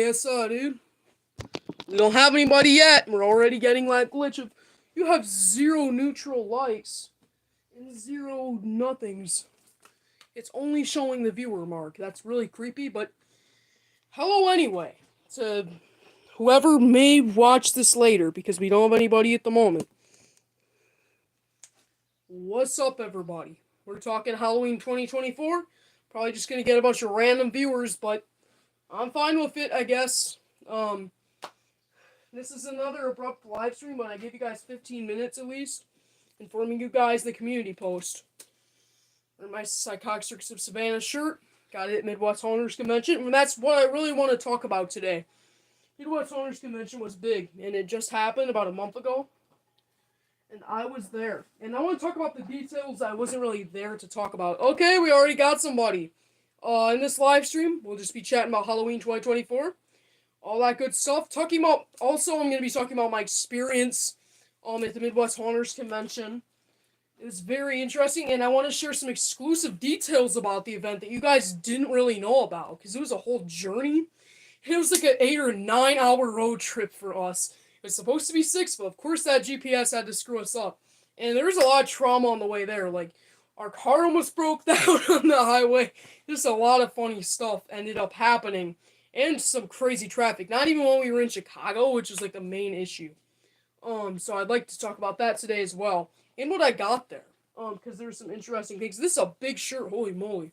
Yes, dude. We don't have anybody yet. We're already getting that glitch of you have 0 neutral likes and 0 nothings. It's only showing the viewer mark. That's really creepy, but hello anyway. To whoever may watch this later, because we don't have anybody at the moment. What's up, everybody? We're talking Halloween 2024. Probably just gonna get a bunch of random viewers, but I'm fine with it, I guess. This is another abrupt live stream, but I gave you guys 15 minutes at least, informing you guys the community post. Or my Psychotic Circus of Savannah shirt. Got it at Midwest Hunters Convention, and that's what I really want to talk about today. Midwest Hunters Convention was big, and it just happened about a month ago. And I was there. And I want to talk about the details I wasn't really there to talk about. Okay, we already got somebody. In this live stream, we'll just be chatting about Halloween 2024. All that good stuff. Also, I'm going to be talking about my experience at the Midwest Hunters Convention. It was very interesting, and I want to share some exclusive details about the event that you guys didn't really know about, because it was a whole journey. And it was like an 8 or 9 hour road trip for us. It was supposed to be 6, but of course that GPS had to screw us up. And there was a lot of trauma on the way there. Like, our car almost broke down on the highway. Just a lot of funny stuff ended up happening. And some crazy traffic. Not even when we were in Chicago, which was like the main issue. So I'd like to talk about that today as well. And what I got there. Because there's some interesting things. This is a big shirt, holy moly.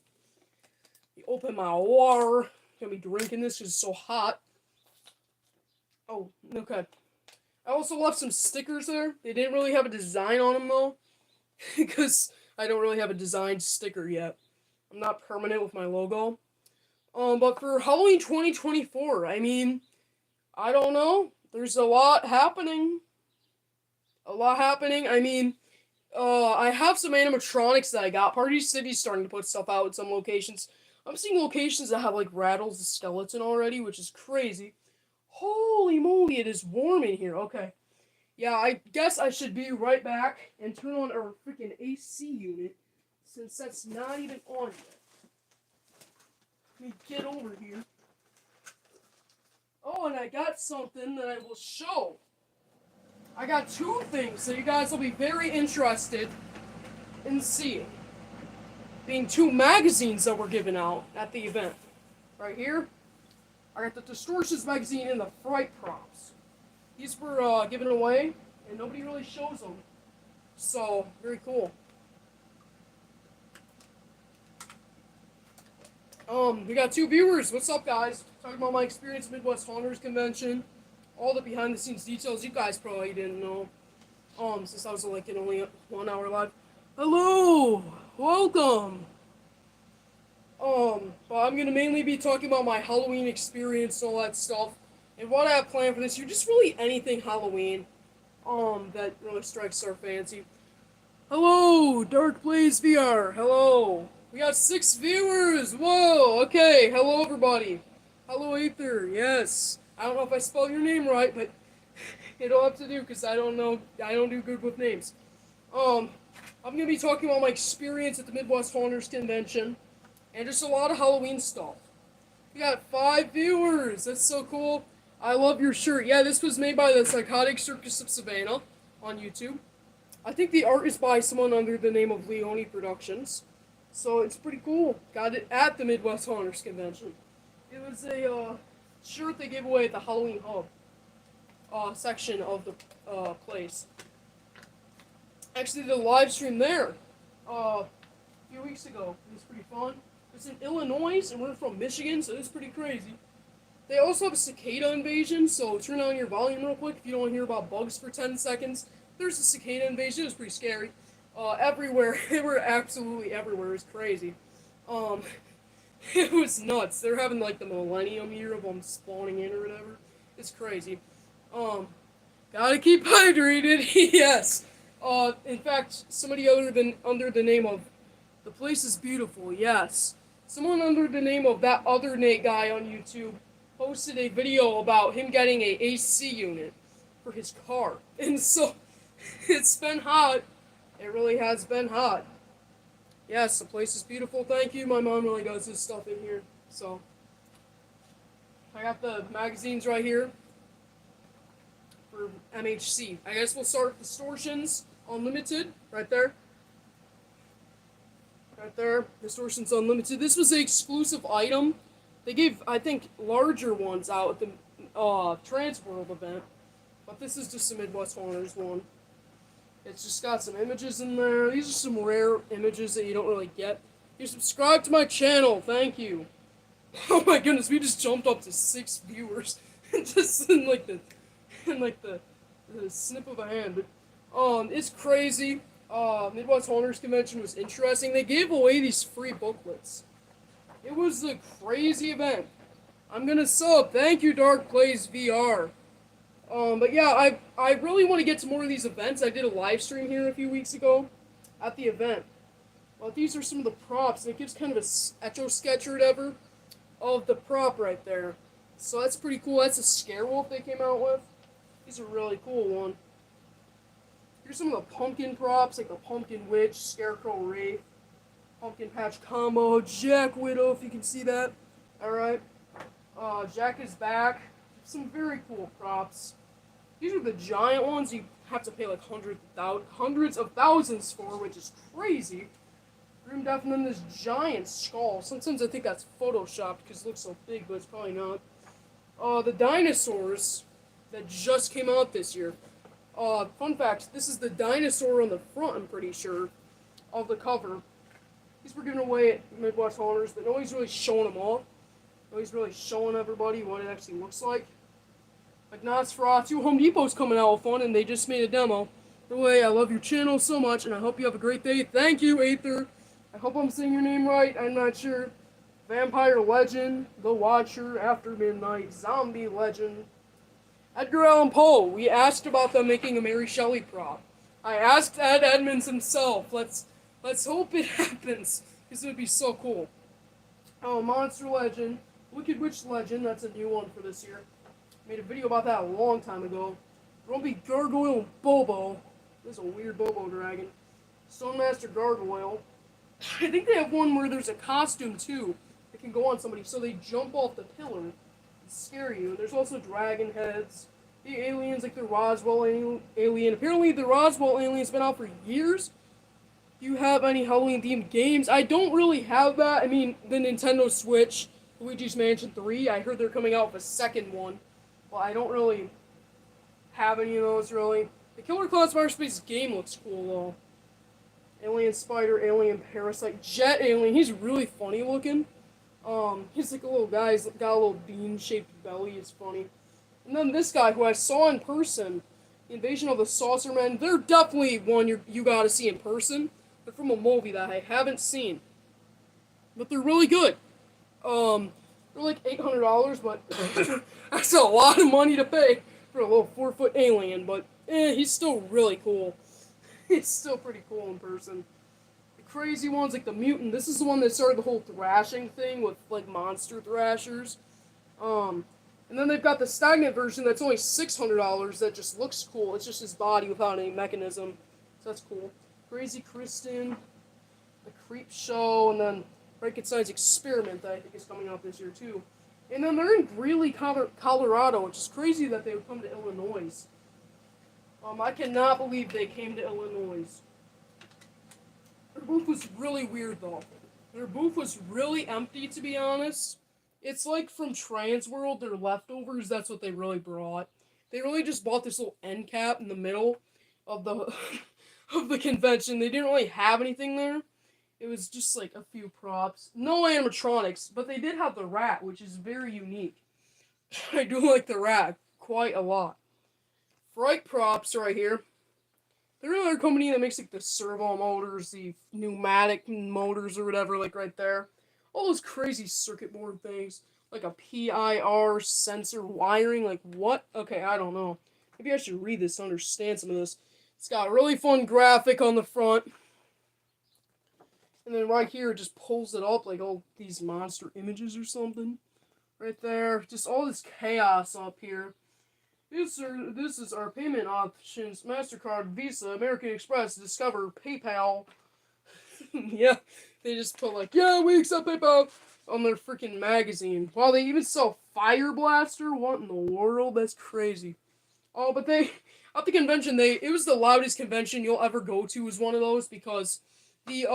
You open my water. Gonna be drinking this because it's so hot. Oh, okay. I also left some stickers there. They didn't really have a design on them though. Because I don't really have a designed sticker yet. I'm not permanent with my logo. But for Halloween 2024, I mean, I don't know. There's a lot happening. I mean, I have some animatronics that I got. Party City's starting to put stuff out at some locations. I'm seeing locations that have, like, Rattles the Skeleton already, which is crazy. Holy moly, it is warm in here. Okay. Yeah, I guess I should be right back and turn on our freaking AC unit, since that's not even on yet. Let me get over here. Oh, and I got something that I will show. I got 2 things that you guys will be very interested in seeing. Being 2 magazines that were given out at the event. Right here, I got the Distortions magazine and the Fright Props. These were given away, and nobody really shows them. So, very cool. We got 2 viewers. What's up, guys? Talking about my experience at Midwest Hunters Convention. All the behind-the-scenes details you guys probably didn't know. Since I was like in only 1 hour live. Hello! Welcome! But I'm gonna mainly be talking about my Halloween experience and all that stuff. And what I have planned for this year, just really anything Halloween, that really strikes our fancy. Hello, Dark Blaze VR. Hello. We got 6 viewers. Whoa. Okay. Hello, everybody. Hello, Aether. Yes. I don't know if I spelled your name right, but it'll have to do because I don't know. I don't do good with names. I'm gonna be talking about my experience at the Midwest Hunters Convention, and just a lot of Halloween stuff. We got 5 viewers. That's so cool. I love your shirt. Yeah, this was made by the Psychotic Circus of Savannah on YouTube. I think the art is by someone under the name of Leone Productions. So it's pretty cool. Got it at the Midwest Hunters Convention. It was a shirt they gave away at the Halloween Hub section of the place. Actually, the live stream there a few weeks ago. It was pretty fun. It's in Illinois, and we're from Michigan, so it's pretty crazy. They also have a cicada invasion, so turn on your volume real quick if you don't want to hear about bugs for 10 seconds. There's a cicada invasion. It was pretty scary. Everywhere. They were absolutely everywhere. It was crazy. It was nuts. They're having, like, the millennium year of them spawning in or whatever. It's crazy. Gotta keep hydrated. Yes. In fact, somebody under the name of The Place is Beautiful. Yes. Someone under the name of that other Nate guy on YouTube posted a video about him getting a AC unit for his car. And so, it's been hot. It really has been hot. Yes, the place is beautiful. Thank you. My mom really does this stuff in here. So, I got the magazines right here for MHC. I guess we'll start with Distortions Unlimited, right there. Right there, Distortions Unlimited. This was an exclusive item. They gave, I think, larger ones out at the Transworld event, but this is just a Midwest Hunters one. It's just got some images in there. These are some rare images that you don't really get. You subscribe to my channel, thank you. Oh my goodness, we just jumped up to 6 viewers, just in like the snip of a hand. But it's crazy. Midwest Hunters Convention was interesting. They gave away these free booklets. It was a crazy event. I'm gonna sub. Thank you, Dark Plays VR. But yeah, I really want to get to more of these events. I did a live stream here a few weeks ago at the event. Well, these are some of the props, and it gives kind of a etch sketch or whatever of the prop right there. So that's pretty cool. That's a Scare Wolf they came out with. These are really cool one. Here's some of the pumpkin props, like the Pumpkin Witch, Scarecrow Wraith, Pumpkin Patch Combo, Jack Widow, if you can see that. Alright. Jack is back. Some very cool props. These are the giant ones you have to pay like hundreds of thousands for, which is crazy. Grim Death, and then this giant skull. Sometimes I think that's photoshopped because it looks so big, but it's probably not. The dinosaurs that just came out this year. Fun fact, this is the dinosaur on the front, I'm pretty sure, of the cover. These were given away at Midwest Hunters, but nobody's really showing them off. Nobody's really showing everybody what it actually looks like. Like Nosferatu, Home Depot's coming out with one, and they just made a demo. By the way, I love your channel so much, and I hope you have a great day. Thank you, Aether. I hope I'm saying your name right, I'm not sure. Vampire Legend, The Watcher, After Midnight, Zombie Legend. Edgar Allan Poe, we asked about them making a Mary Shelley prop. I asked Ed Edmonds himself. Let's hope it happens, because it would be so cool. Oh, Monster Legend, Wicked Witch Legend, that's a new one for this year. Made a video about that a long time ago. Grumpy Gargoyle and Bobo. This is a weird Bobo dragon. Stonemaster Gargoyle. I think they have one where there's a costume too that can go on somebody, so they jump off the pillar and scare you. There's also dragon heads. The aliens, like the Roswell alien. Apparently the Roswell alien's been out for years. Do you have any Halloween themed games? I don't really have that. I mean, the Nintendo Switch, Luigi's Mansion 3, I heard they're coming out with a second one. Well, I don't really have any of those, really. The Killer Clowns Space game looks cool, though. Alien Spider, Alien Parasite, Jet Alien, he's really funny looking. He's like a little guy, he's got a little bean-shaped belly, it's funny. And then this guy, who I saw in person, Invasion of the Saucer Men, they're definitely one you gotta see in person. They're from a movie that I haven't seen. But they're really good. They're like $800, but that's a lot of money to pay for a little 4-foot alien, but he's still really cool. He's still pretty cool in person. The crazy ones, like the Mutant, this is the one that started the whole thrashing thing with, like, monster thrashers. And then they've got the stagnant version that's only $600 that just looks cool. It's just his body without any mechanism. So that's cool. Crazy Kristen, the Creep Show, and then Frankenstein's Experiment that I think is coming out this year too. And then they're in Greeley, Colorado, which is crazy that they would come to Illinois. I cannot believe they came to Illinois. Their booth was really weird though. Their booth was really empty, to be honest. It's like from Transworld, their leftovers, that's what they really brought. They really just bought this little end cap in the middle of the of the convention. They didn't really have anything there. It was just like a few props. No animatronics, but they did have the rat, which is very unique. I do like the rat quite a lot. Fright Props right here. They're another company that makes like the servo motors, the pneumatic motors or whatever, like right there. All those crazy circuit board things. Like a PIR sensor wiring, like what? Okay, I don't know. Maybe I should read this to understand some of this. It's got a really fun graphic on the front. And then right here, it just pulls it up like all these monster images or something. Right there. Just all this chaos up here. This is our payment options. MasterCard, Visa, American Express, Discover, PayPal. Yeah, they just put like, yeah, we accept PayPal. on their freaking magazine. Wow, they even sell Fire Blaster? What in the world? That's crazy. Oh, but they at the convention, it was the loudest convention you'll ever go to. Was one of those because the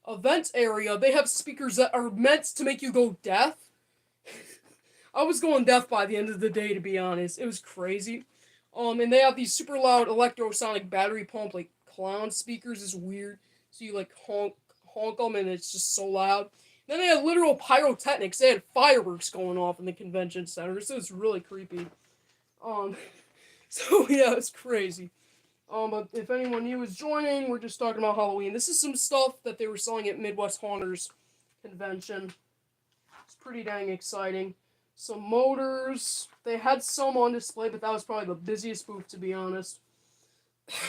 event area, they have speakers that are meant to make you go deaf. I was going deaf by the end of the day, to be honest. It was crazy. And they have these super loud electrosonic battery pump like clown speakers. Is weird. So you like honk them, and it's just so loud. Then they had literal pyrotechnics. They had fireworks going off in the convention center, so it's really creepy. Um, so yeah, it's crazy. But if anyone new is joining, we're just talking about Halloween. This is some stuff that they were selling at Midwest Haunters convention. It's pretty dang exciting. Some motors. They had some on display, but that was probably the busiest booth, to be honest.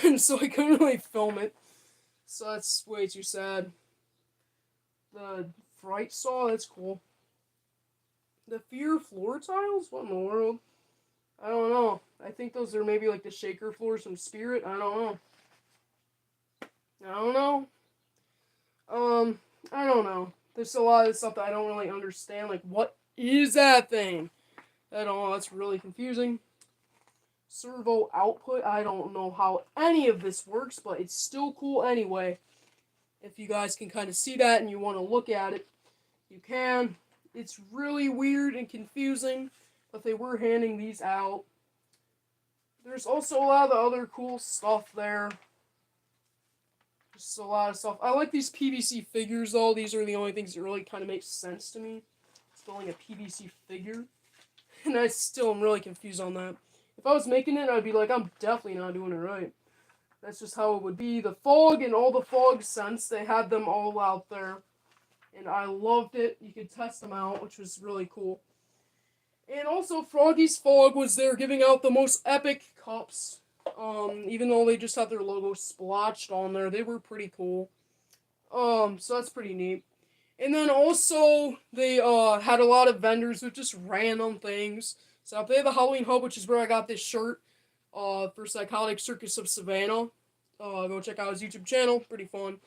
And so I couldn't really film it. So that's way too sad. The Fright Saw, that's cool. The Fear floor tiles? What in the world? I don't know. I think those are maybe like the shaker floors from Spirit. I don't know. I don't know. I don't know. There's a lot of stuff that I don't really understand. Like, what is that thing? I don't know. That's really confusing. Servo output. I don't know how any of this works, but it's still cool anyway. If you guys can kind of see that and you want to look at it, you can. It's really weird and confusing, but they were handing these out. There's also a lot of other cool stuff there. Just a lot of stuff. I like these PVC figures, though. These are the only things that really kind of make sense to me. It's building a PVC figure. And I still am really confused on that. If I was making it, I'd be like, I'm definitely not doing it right. That's just how it would be. The fog and all the fog scents, they had them all out there. And I loved it. You could test them out, which was really cool. And also, Froggy's Fog was there giving out the most epic cups. Even though they just had their logo splotched on there, they were pretty cool. So that's pretty neat. And then also, they had a lot of vendors with just random things. So they had the Halloween Hub, which is where I got this shirt for Psychotic Circus of Savannah. Go check out his YouTube channel. Pretty fun.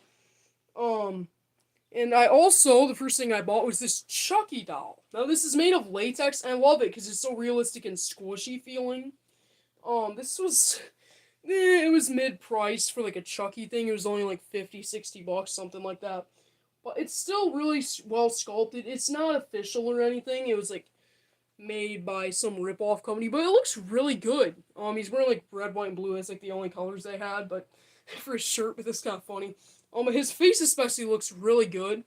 And I also, the first thing I bought was this Chucky doll. Now, this is made of latex, and I love it because it's so realistic and squishy feeling. This was, it was mid-price for like a Chucky thing. It was only like 50, 60 bucks, something like that. But it's still really well sculpted. It's not official or anything. It was like made by some rip-off company, but it looks really good. He's wearing like red, white, and blue. It's like the only colors they had, but for his shirt, but it's kind of funny. His face especially looks really good,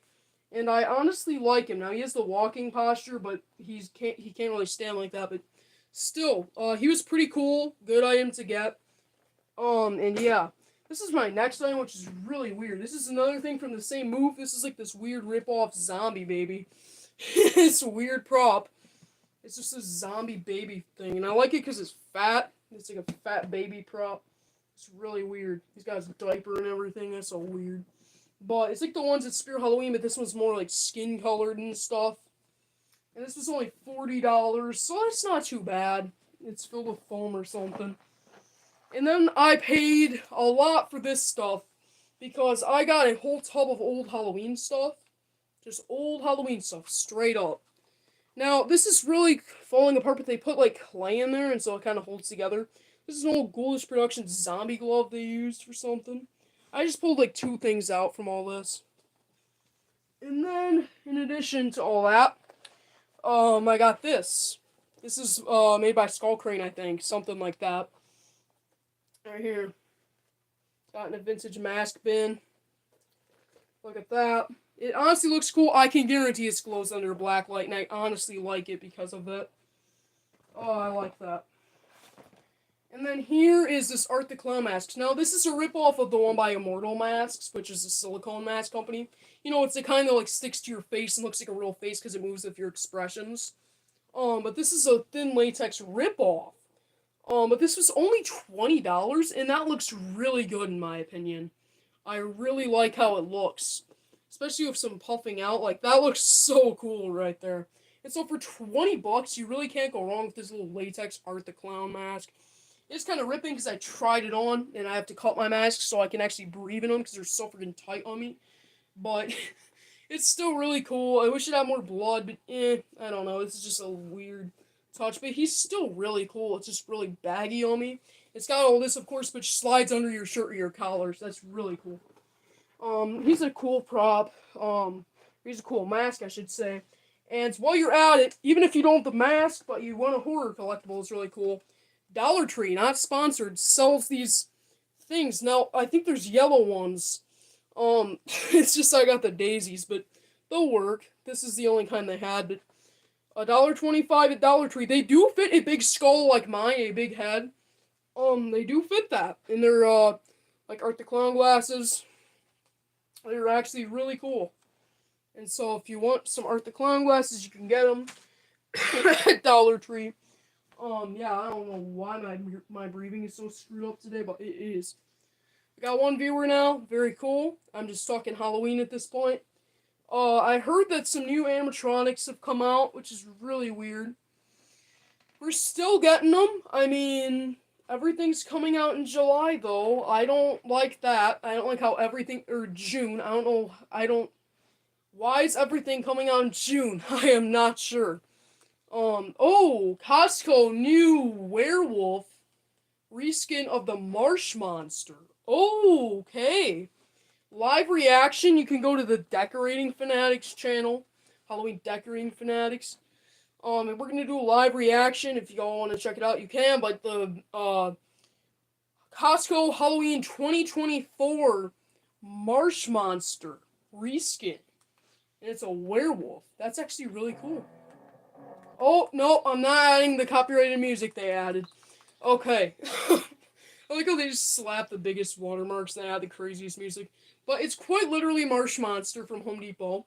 and I honestly like him. Now he has the walking posture, but he can't really stand like that. But still, he was pretty cool. Good item to get. And yeah, this is my next item, which is really weird. This is another thing from the same move. This is like this weird rip-off zombie baby. It's a weird prop. It's just a zombie baby thing, and I like it because it's fat. It's like a fat baby prop. It's really weird. He's got his diaper and everything. That's so weird. But it's like the ones at Spirit Halloween, but this one's more like skin colored and stuff. And this was only $40, so that's not too bad. It's filled with foam or something. And then I paid a lot for this stuff because I got a whole tub of old Halloween stuff. Just old Halloween stuff, straight up. Now, this is really falling apart, but they put like clay in there, and so it kind of holds together. This is an old Ghoulish Productions zombie glove they used for something. I just pulled like 2 things out from all this. And then, in addition to all that, I got this. This is made by Skull Crane, I think. Something like that. Right here. Got in a vintage mask bin. Look at that. It honestly looks cool. I can guarantee it glows under a black light, and I honestly like it because of it. Oh, I like that. And then here is this Art the Clown mask. Now, this is a ripoff of the one by Immortal Masks, which is a silicone mask company. You know, it's the kind that like sticks to your face and looks like a real face because it moves with your expressions. But this is a thin latex ripoff. But this was only $20, and that looks really good in my opinion. I really like how it looks. Especially with some puffing out, like that looks so cool right there. And so for 20 bucks, you really can't go wrong with this little latex Art the Clown mask. It's kind of ripping because I tried it on, and I have to cut my mask so I can actually breathe in them because they're so freaking tight on me. But It's still really cool. I wish it had more blood, but I don't know. This is just a weird touch. But he's still really cool. It's just really baggy on me. It's got all this, of course, which slides under your shirt or your collars. That's really cool. He's a cool prop. He's a cool mask, I should say. And while you're at it, even if you don't have the mask, but you want a horror collectible, it's really cool. Dollar Tree, not sponsored, sells these things. Now, I think there's yellow ones. It's just I got the daisies, but they'll work. This is the only kind they had, but $1.25 at Dollar Tree. They do fit a big skull like mine, a big head. They do fit that. And they're like Art the Clown glasses. They're actually really cool. And so if you want some Art the Clown glasses, you can get them at Dollar Tree. Yeah, I don't know why my breathing is so screwed up today, but it is. We got one viewer now. Very cool. I'm just talking Halloween at this point. I heard that some new animatronics have come out, which is really weird. We're still getting them. I mean, everything's coming out in July, though. I don't like that. I don't like how everything, or June. I don't know. Why is everything coming out in June? I am not sure. Costco new werewolf reskin of the Marsh Monster. Oh, okay. Live reaction, you can go to the Decorating Fanatics channel. Halloween Decorating Fanatics. And we're gonna do a live reaction. If y'all want to check it out, you can. But the Costco Halloween 2024 Marsh Monster reskin. And it's a werewolf. That's actually really cool. Oh, no, I'm not adding the copyrighted music they added. Okay. I like how they just slap the biggest watermarks and they add the craziest music. But it's quite literally Marsh Monster from Home Depot.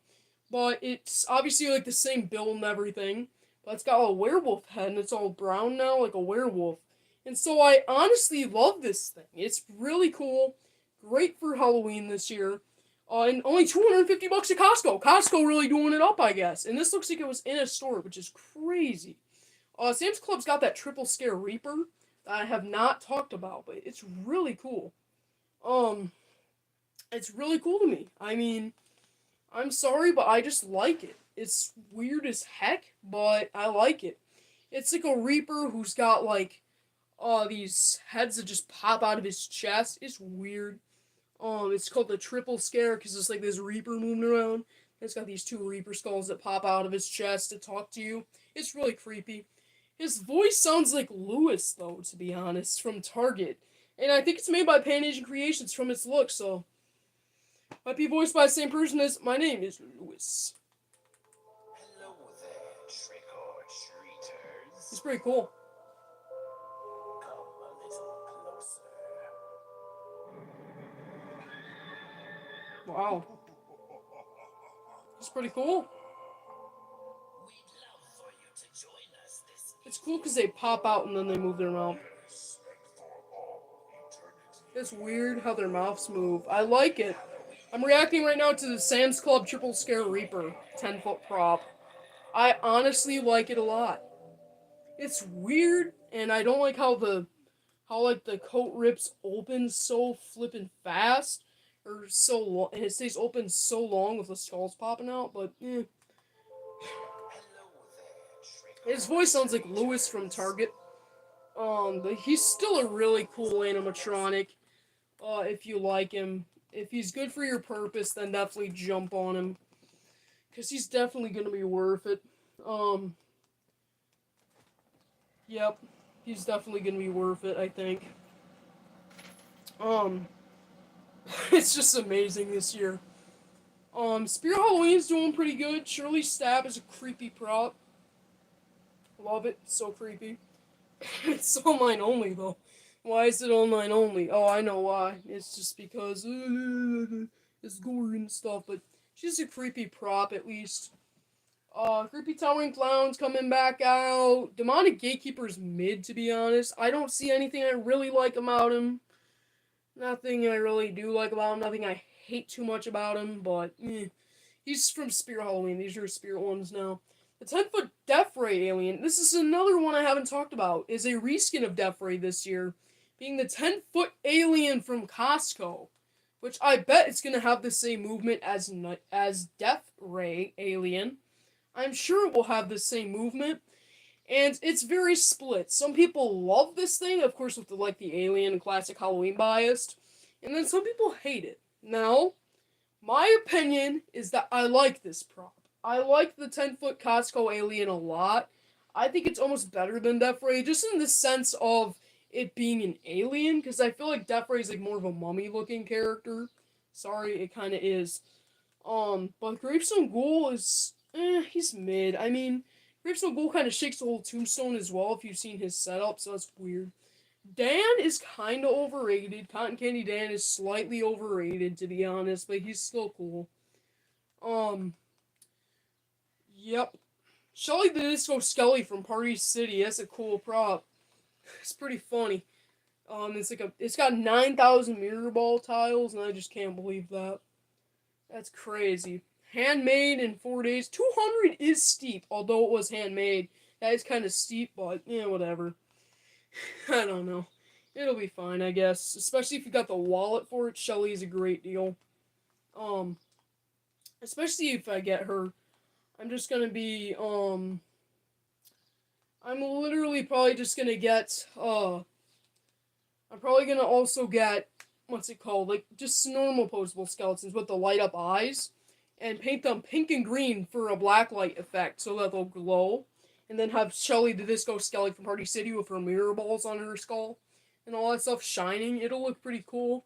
But it's obviously like the same build and everything. But it's got a werewolf head and it's all brown now like a werewolf. And so I honestly love this thing. It's really cool. Great for Halloween this year. And only $250 at Costco. Costco really doing it up, I guess. And this looks like it was in a store, which is crazy. Sam's Club's got that Triple Scare Reaper that I have not talked about, but it's really cool. Um, it's really cool to me. I mean, I'm sorry, but I just like it. It's weird as heck, but I like it. It's like a Reaper who's got like these heads that just pop out of his chest. It's weird. It's called the Triple Scare because it's like this Reaper moving around. It's got these two Reaper skulls that pop out of his chest to talk to you. It's really creepy. His voice sounds like Lewis, though, to be honest, from Target. And I think it's made by Pan Asian Creations from its look, so might be voiced by the same person as my name is Lewis. Hello there, trick or treaters. It's pretty cool. Come a little closer. Wow. It's pretty cool. We'd love for you to join us this It's cool because they pop out and then they move their mouth. It's weird how their mouths move. I like it. I'm reacting right now to the Sam's Club Triple Scare Reaper 10-foot prop. I honestly like it a lot. It's weird, and I don't like how the coat rips open so flippin' fast, or so long, and it stays open so long with the skulls popping out. But Hello there, his voice sounds like Lewis from Target. But he's still a really cool animatronic. If you like him, if he's good for your purpose, then definitely jump on him, cause he's definitely gonna be worth it. Yep, he's definitely gonna be worth it, I think. Um, it's just amazing this year. Spirit Halloween's doing pretty good. Shirley Stab is a creepy prop. Love it, so creepy. It's online only though. Why is it online only? Oh, I know why. It's just because it's gory and stuff, but she's a creepy prop at least. Creepy Towering Clown's coming back out. Demonic Gatekeeper's mid, to be honest. I don't see anything I really like about him. Nothing I really do like about him. Nothing I hate too much about him, but he's from Spirit Halloween. These are Spirit ones now. The 10-foot Death Ray alien. This is another one I haven't talked about. Is a reskin of Death Ray this year, being the 10-foot alien from Costco. which I bet it's gonna have the same movement as Death Ray Alien. I'm sure it will have the same movement, and it's very split. Some people love this thing, of course, with the Alien and classic Halloween biased, and then some people hate it. Now, my opinion is that I like this prop. I like the 10-foot Costco Alien a lot. I think it's almost better than Death Ray, just in the sense of it being an alien, because I feel like Death Ray is like more of a mummy looking character. Sorry, it kind of is. But Gravestone Ghoul is, he's mid. I mean, Gravestone Ghoul kind of shakes the whole Tombstone as well if you've seen his setup, so that's weird. Dan is kind of overrated. Cotton Candy Dan is slightly overrated, to be honest, but he's still cool. Um, yep. Shelly the Disco Skelly from Party City. That's a cool prop. It's pretty funny. It's got 9,000 mirror ball tiles, and I just can't believe that. That's crazy. Handmade in 4 days. 200 is steep, although it was handmade. That is kind of steep, but yeah, whatever. I don't know. It'll be fine, I guess. Especially if you got the wallet for it. Shelly's a great deal. Um, Especially if I get her. I'm just gonna be, I'm literally probably just gonna get, I'm probably gonna also get, what's it called? Like, just normal posable skeletons with the light up eyes. And paint them pink and green for a blacklight effect so that they'll glow. And then have Shelly the Disco Skelly from Party City with her mirror balls on her skull and all that stuff shining. It'll look pretty cool.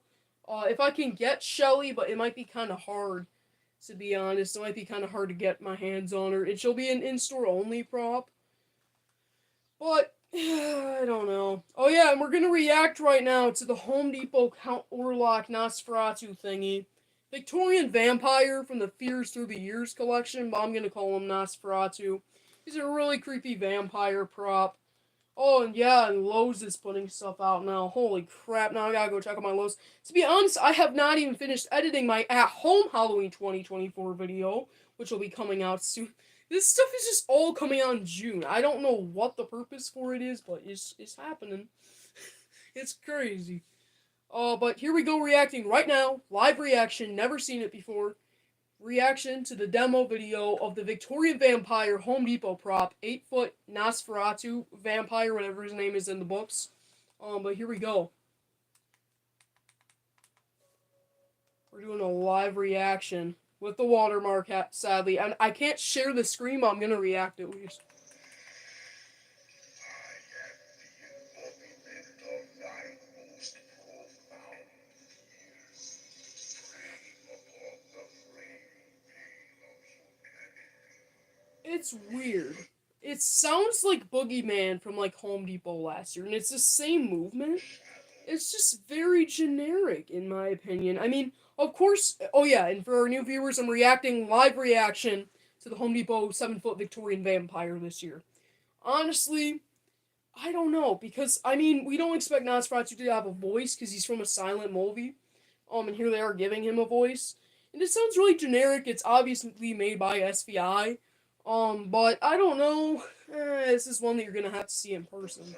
If I can get Shelly, but it might be kind of hard, to be honest. It might be kind of hard to get my hands on her. And she'll be an in-store only prop. But, I don't know. Oh yeah, and we're going to react right now to the Home Depot Count Orlok Nosferatu thingy. Victorian vampire from the Fears Through the Years collection, but I'm going to call him Nosferatu. He's a really creepy vampire prop. Oh, and yeah, and Lowe's is putting stuff out now. Holy crap, now I gotta go check out my Lowe's. To be honest, I have not even finished editing my at-home Halloween 2024 video, which will be coming out soon. This stuff is just all coming out in June. I don't know what the purpose for it is, but it's happening. It's crazy. But here we go reacting right now. Live reaction, never seen it before. Reaction to the demo video of the Victorian Vampire Home Depot prop, 8-foot Nosferatu vampire, whatever his name is in the books. But here we go. We're doing a live reaction with the watermark, sadly. And I can't share the screen, but I'm gonna react at least. It's weird. It sounds like Boogeyman from like Home Depot last year, and it's the same movement. It's just very generic, in my opinion. I mean, of course. Oh yeah, and for our new viewers, I'm reacting live reaction to the Home Depot 7-foot Victorian vampire this year. Honestly, I don't know because I mean we don't expect Nosferatu to have a voice because he's from a silent movie. And here they are giving him a voice, and it sounds really generic. It's obviously made by SVI. But I don't know. This is one that you're gonna have to see in person.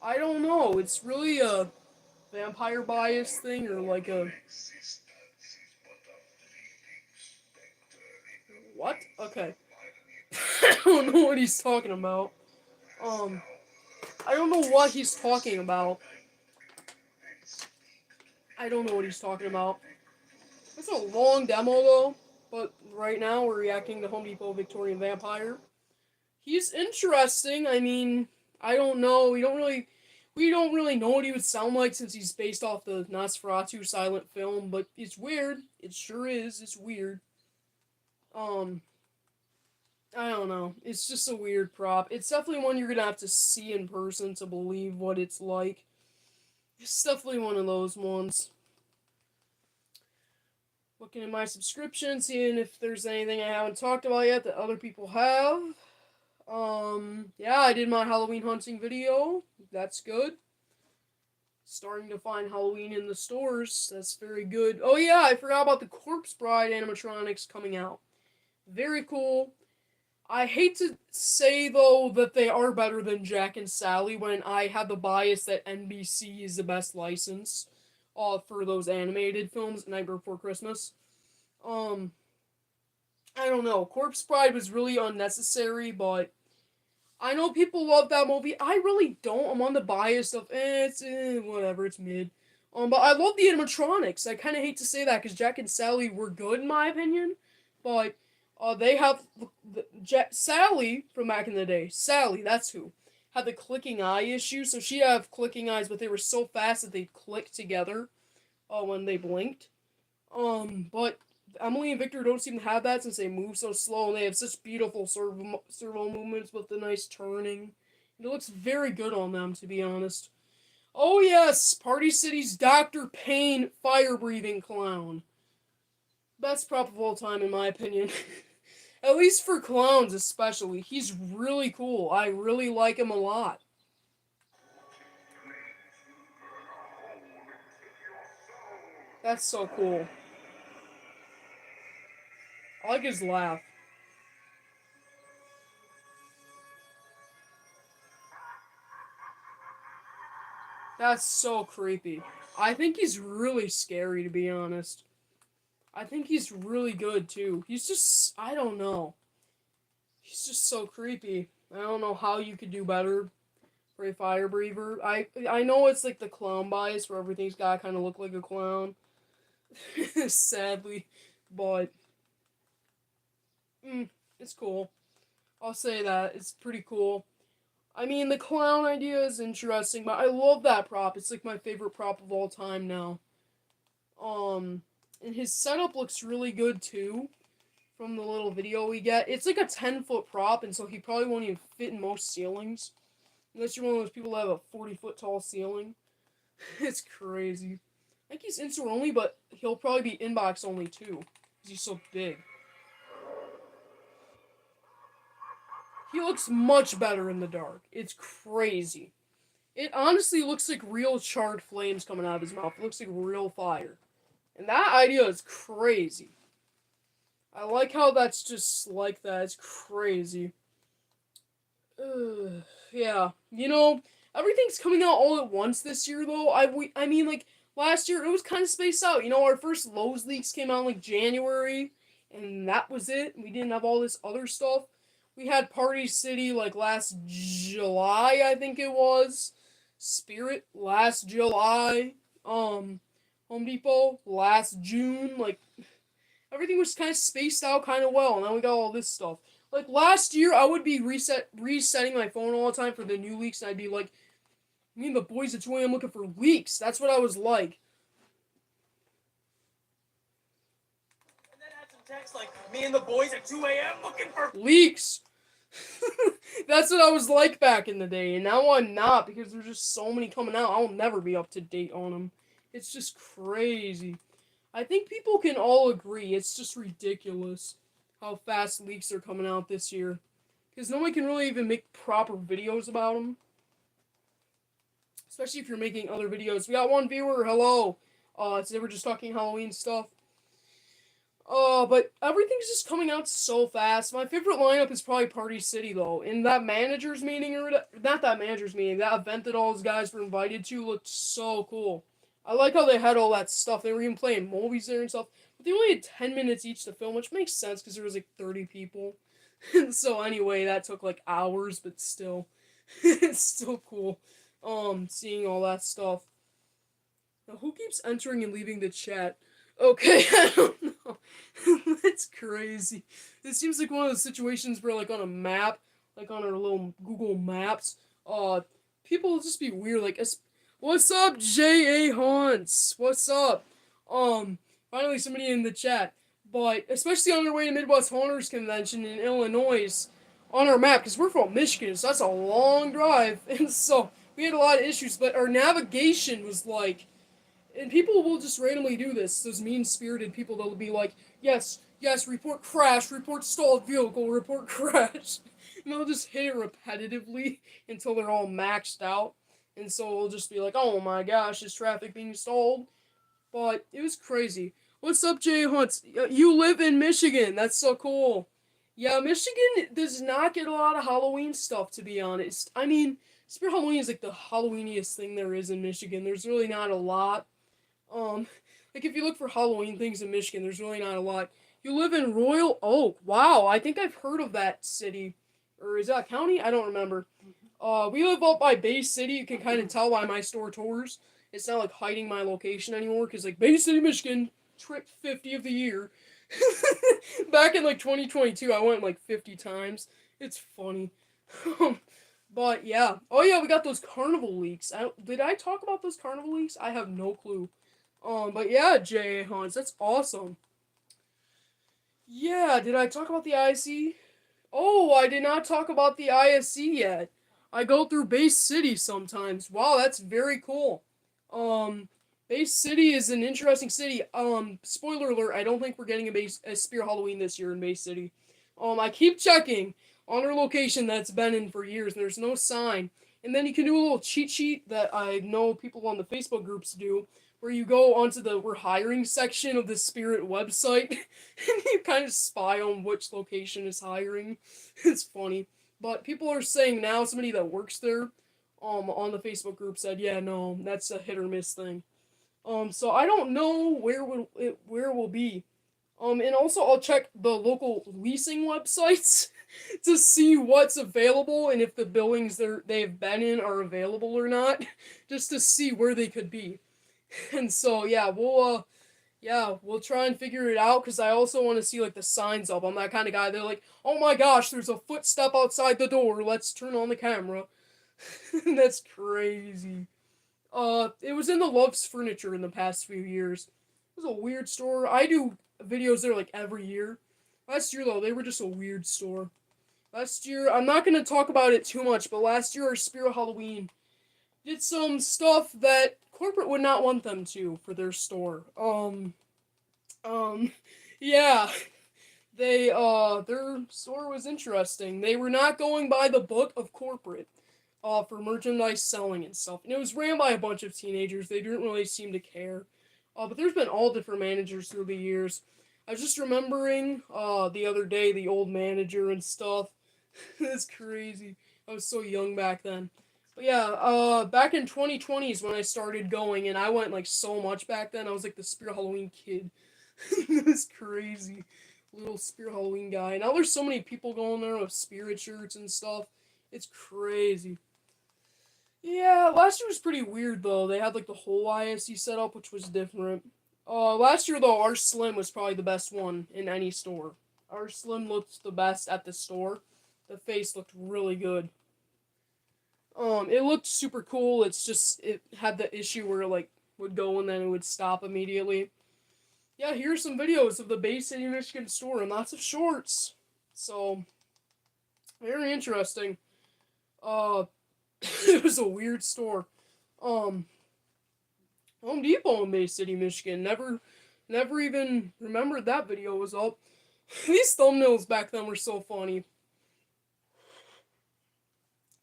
I don't know. It's really a vampire bias thing or like a what? Okay. I don't know what he's talking about. Um, I don't know what he's talking about. I don't know what he's talking about. It's a long demo though, but right now we're reacting to Home Depot Victorian Vampire. He's interesting. I mean, I don't know. We don't really know what he would sound like since he's based off the Nosferatu silent film, but it's weird. It sure is. It's weird. Um, I don't know. It's just a weird prop. It's definitely one you're gonna have to see in person to believe what it's like. It's definitely one of those ones. Looking at my subscription, seeing if there's anything I haven't talked about yet that other people have. Yeah, I did my Halloween hunting video. That's good. Starting to find Halloween in the stores. That's very good. Oh yeah, I forgot about the Corpse Bride animatronics coming out. Very cool. I hate to say though that they are better than Jack and Sally when I have the bias that NBC is the best license for those animated films, Nightmare Before Christmas. Um, I don't know. Corpse Bride was really unnecessary, but I know people love that movie. I really don't. I'm on the bias of it's whatever, it's mid. But I love the animatronics. I kind of hate to say that because Jack and Sally were good in my opinion, but they have Sally from back in the day. Sally, that's who had the clicking eye issue. So she have clicking eyes, but they were so fast that they'd click together when they blinked. But Emily and Victor don't seem to have that since they move so slow and they have such beautiful servo movements with the nice turning. It looks very good on them, to be honest. Oh yes, Party City's Dr. Payne fire breathing clown. Best prop of all time, in my opinion. At least for clowns, especially. He's really cool. I really like him a lot. That's so cool. I like his laugh. That's so creepy. I think he's really scary, to be honest. I think he's really good, too. He's just, I don't know. He's just so creepy. I don't know how you could do better for a fire breather. I know it's like the clown bias where everything's gotta kind of look like a clown. Sadly. But, it's cool. I'll say that. It's pretty cool. I mean, the clown idea is interesting, but I love that prop. It's like my favorite prop of all time now. Um, and his setup looks really good too. From the little video we get, it's like a 10-foot prop, and so he probably won't even fit in most ceilings, unless you're one of those people that have a 40-foot tall ceiling. It's crazy. I think he's in-store only, but he'll probably be inbox only too, because he's so big. He looks much better in the dark. It's crazy. It honestly looks like real charred flames coming out of his mouth. It looks like real fire. And that idea is crazy. I like how that's just like that. It's crazy. Yeah. Everything's coming out all at once this year, though. I mean, like, last year, it was kind of spaced out. Our first Lowe's leaks came out in, like, January, and that was it. We didn't have all this other stuff. We had Party City, like, last July, I think it was. Spirit, last July. Home Depot, last June. Like, everything was kind of spaced out kind of well, and now we got all this stuff. Like last year, I would be resetting my phone all the time for the new leaks, and I'd be like, "Me and the boys at 2 a.m. looking for leaks." That's what I was like. And then add some text like, me and the boys at 2 a.m. looking for Leaks. That's what I was like back in the day, and now I'm not because there's just so many coming out. I'll never be up to date on them. It's just crazy. I think people can all agree it's just ridiculous how fast leaks are coming out this year. Because no one can really even make proper videos about them. Especially if you're making other videos. We got one viewer, hello. Today we're just talking Halloween stuff. But everything's just coming out so fast. My favorite lineup is probably Party City, though. In that manager's meeting, or not that manager's meeting, that event that all those guys were invited to looked so cool. I like how they had all that stuff. They were even playing movies there and stuff. But they only had 10 minutes each to film, which makes sense because there was like 30 people. So anyway, that took like hours, but still. It's still cool. Seeing all that stuff. Now, who keeps entering and leaving the chat? Okay, I don't know. That's crazy. It seems like one of those situations where, like, on a map, like on our little Google Maps, people will just be weird. Like, what's up, J.A. Hunts? What's up? Finally somebody in the chat. But, especially on our way to Midwest Haunters Convention in Illinois, on our map, because we're from Michigan, so that's a long drive, and so we had a lot of issues, but our navigation was like, and people will just randomly do this. Those mean-spirited people that'll be like, yes, yes, report crash, report stalled vehicle, report crash. And they'll just hit it repetitively until they're all maxed out. And so it'll just be like, oh my gosh, is traffic being stalled? But it was crazy. What's up, Jay Hunts? You live in Michigan. That's so cool. Yeah, Michigan does not get a lot of Halloween stuff, to be honest. I mean, Spirit Halloween is like the Halloweeniest thing there is in Michigan. There's really not a lot. Um, like if you look for Halloween things in Michigan, there's really not a lot. You live in Royal Oak. Wow, I think I've heard of that city. Or is that a county? I don't remember. We live up by Bay City. You can kind of tell by my store tours. It's not like hiding my location anymore because like Bay City, Michigan, trip 50 of the year. Back in like 2022, I went like 50 times. It's funny. But yeah. Oh yeah, we got those carnival leaks. Did I talk about those carnival leaks? I have no clue. But yeah, J.A. Hans, that's awesome. Yeah, did I talk about the ISC? Oh, I did not talk about the ISC yet. I go through Base City sometimes. Wow, that's very cool. Um, Base City is an interesting city. Spoiler alert, I don't think we're getting a Spear Halloween this year in Base City. I keep checking on our location that's been in for years, and there's no sign. And then you can do a little cheat sheet that I know people on the Facebook groups do, where you go onto the we're hiring section of the Spirit website, and you kind of spy on which location is hiring. It's funny. But people are saying now, somebody that works there, on the Facebook group said, yeah, no, that's a hit or miss thing. So I don't know where it will be. And also I'll check the local leasing websites to see what's available and if the buildings they've been in are available or not, just to see where they could be. And so yeah, we'll try and figure it out because I also want to see like the signs up. I'm that kind of guy. They're like, oh my gosh, there's a footstep outside the door. Let's turn on the camera. That's crazy. It was in the Love's Furniture in the past few years. It was a weird store. I do videos there like every year. Last year though, they were just a weird store. Last year, I'm not gonna talk about it too much, but last year our Spirit Halloween did some stuff that corporate would not want them to for their store. Um, yeah, their store was interesting. They were not going by the book of corporate, for merchandise selling and stuff. And it was ran by a bunch of teenagers. They didn't really seem to care. But there's been all different managers through the years. I was just remembering, the other day, the old manager and stuff. It's crazy. I was so young back then. But yeah, back in 2020 is when I started going, and I went like so much back then. I was like the Spirit Halloween kid. It was crazy. Little Spirit Halloween guy. Now there's so many people going there with spirit shirts and stuff. It's crazy. Yeah, last year was pretty weird though. They had like the whole ISC set up, which was different. Last year though, our Slim was probably the best one in any store. Our Slim looked the best at the store. The face looked really good. It looked super cool. It's just it had the issue where it like would go and then it would stop immediately. Yeah, here's some videos of the Bay City, Michigan store and lots of shorts. So very interesting. Uh, it was a weird store. Um, Home Depot in Bay City, Michigan. Never even remembered that video was up. These thumbnails back then were so funny.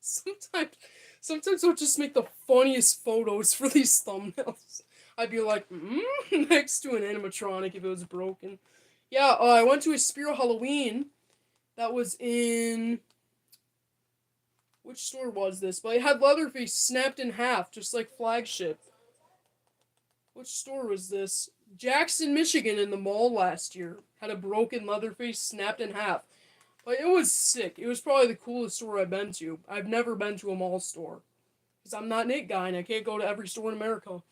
Sometimes, sometimes I'll just make the funniest photos for these thumbnails. I'd be like, next to an animatronic if it was broken. Yeah, I went to a Spirit Halloween. That was in which store was this? But it had Leatherface snapped in half, just like Flagship. Which store was this? Jackson, Michigan, in the mall last year had a broken Leatherface snapped in half. But it was sick. It was probably the coolest store I've been to. I've never been to a mall store because I'm not an it guy and I can't go to every store in America.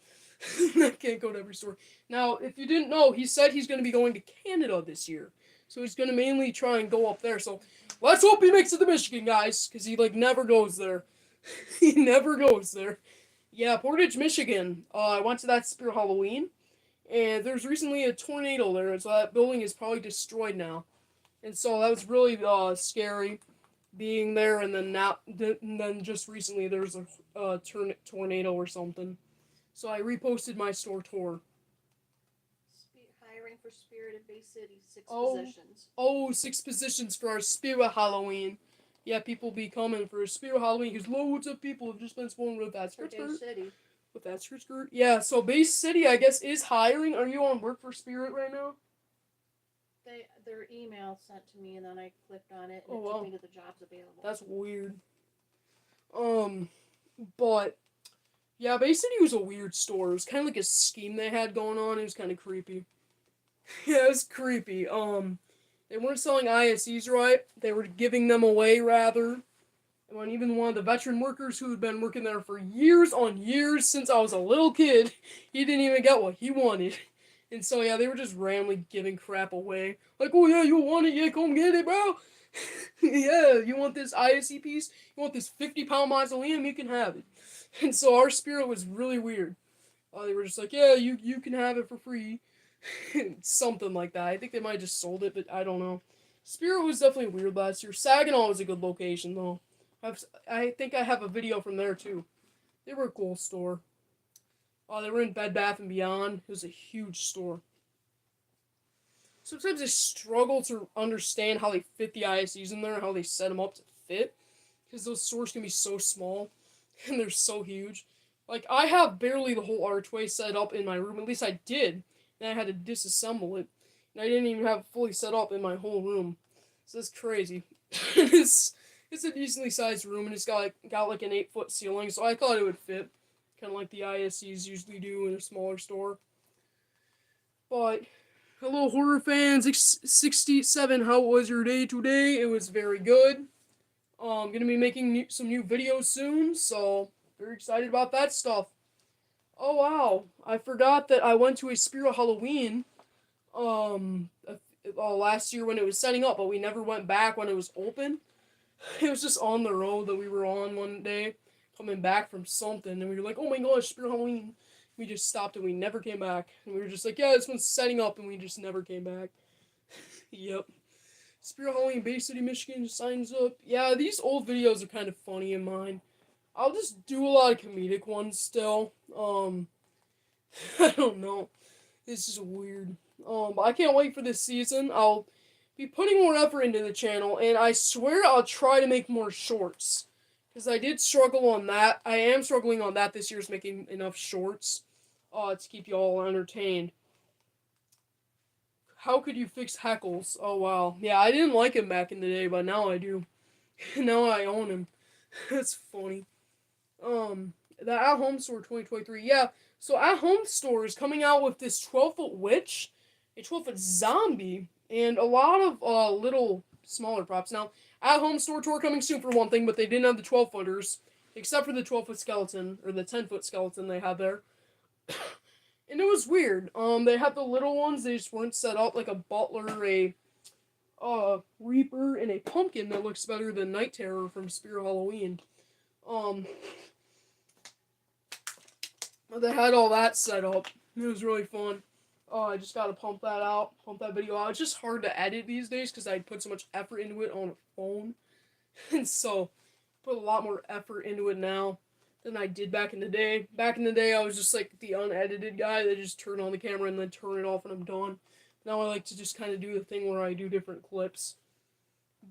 I can't go to every store. Now, if you didn't know, he said he's going to be going to Canada this year. So he's going to mainly try and go up there. So let's hope he makes it to Michigan, guys, because he, like, never goes there. He never goes there. Yeah, Portage, Michigan. I went to that Spirit Halloween, and there's recently a tornado there, and so that building is probably destroyed now. And so that was really scary being there, and then just recently there was a tornado or something. So I reposted my store tour. Hiring for Spirit at Bay City, six Oh, positions. oh, 6 positions for our Spirit Halloween. Yeah, people be coming for a Spirit Halloween because loads of people have just been spoiled with that For skirt Bay skirt. City. With that skirt skirt. Yeah, so Base City, I guess, is hiring. Are you on work for Spirit right now? Their email sent to me, and then I clicked on it, and Oh, it wow. took me to the jobs available. That's weird. But yeah, Bay City was a weird store. It was kind of like a scheme they had going on. It was kind of creepy. Yeah, it was creepy. They weren't selling ISEs right. They were giving them away rather. And when even one of the veteran workers who had been working there for years on years since I was a little kid, he didn't even get what he wanted. And so yeah, they were just randomly giving crap away. Like, oh yeah, you want it? Yeah, come get it, bro. Yeah, you want this ISE piece? You want this 50-pound mausoleum? You can have it. And so our spirit was really weird. They were just like, yeah, you can have it for free. Something like that. I think they might have just sold it, but I don't know. Spirit was definitely weird last year. Saginaw was a good location, though. I think I have a video from there, too. They were a cool store. They were in Bed Bath & Beyond. It was a huge store. Sometimes I struggle to understand how they fit the ISEs in there, how they set them up to fit. Because those stores can be so small, and they're so huge. Like, I have barely the whole archway set up in my room. At least I did. And I had to disassemble it. And I didn't even have it fully set up in my whole room. So it's crazy. it's a decently sized room, and it's got like an 8-foot ceiling, so I thought it would fit. Kind of like the ISCs usually do in a smaller store. But, hello horror fans, 67, how was your day today? It was very good. I'm gonna be making some new videos soon, so very excited about that stuff. Oh wow, I forgot that I went to a Spirit Halloween last year when it was setting up, but we never went back when it was open. It was just on the road that we were on one day, coming back from something, and we were like, oh my gosh, Spirit Halloween. We just stopped and we never came back. And we were just like, yeah, this one's setting up, and we just never came back. Yep. Spirit Halloween, Bay City, Michigan signs up. Yeah, these old videos are kind of funny in mine. I'll just do a lot of comedic ones still. I don't know. This is weird. But I can't wait for this season. I'll be putting more effort into the channel, and I swear I'll try to make more shorts. Because I did struggle on that. I am struggling on that this year, is making enough shorts to keep you all entertained. How could you fix Heckles? Oh, wow. Yeah, I didn't like him back in the day, but now I do. Now I own him. That's funny. The At Home Store 2023. Yeah, so At Home Store is coming out with this 12-foot witch, a 12-foot zombie, and a lot of little smaller props. Now, At Home Store tour coming soon for one thing, but they didn't have the 12-footers, except for the 12-foot skeleton, or the 10-foot skeleton they had there. And it was weird. They had the little ones, they just weren't set up like a butler, a reaper, and a pumpkin that looks better than Night Terror from Spirit Halloween. They had all that set up. It was really fun. Oh, I just gotta pump that video out. It's just hard to edit these days because I put so much effort into it on a phone. And so, put a lot more effort into it now than I did back in the day. Back in the day, I was just like the unedited guy that just turn on the camera and then turn it off when I'm done. Now I like to just kind of do the thing where I do different clips.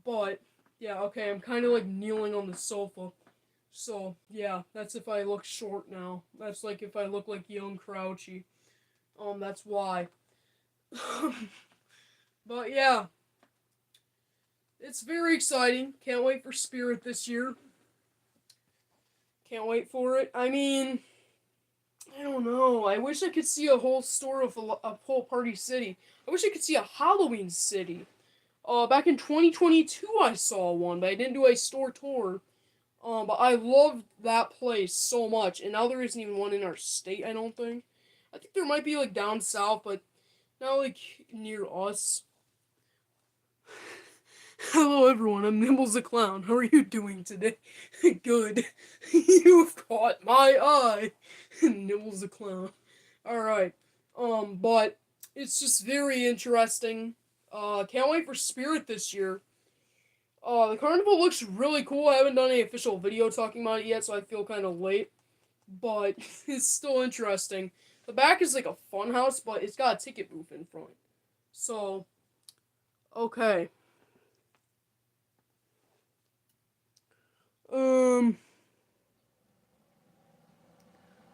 But, yeah, okay, I'm kind of like kneeling on the sofa. So, yeah, that's if I look short now. That's like if I look like young Crouchy. That's why. But yeah. It's very exciting. Can't wait for Spirit this year. Can't wait for it. I mean, I don't know. I wish I could see a whole store of a whole party city. I wish I could see a Halloween city. Back in 2022 I saw one, but I didn't do a store tour. But I loved that place so much, and now there isn't even one in our state, I don't think. I think there might be, like, down south, but not, like, near us. Hello, everyone, I'm Nibbles the Clown. How are you doing today? Good. You've caught my eye. Nibbles the Clown. Alright. But it's just very interesting. Can't wait for Spirit this year. The carnival looks really cool. I haven't done any official video talking about it yet, so I feel kind of late. But it's still interesting. The back is like a fun house, but it's got a ticket booth in front. So, okay.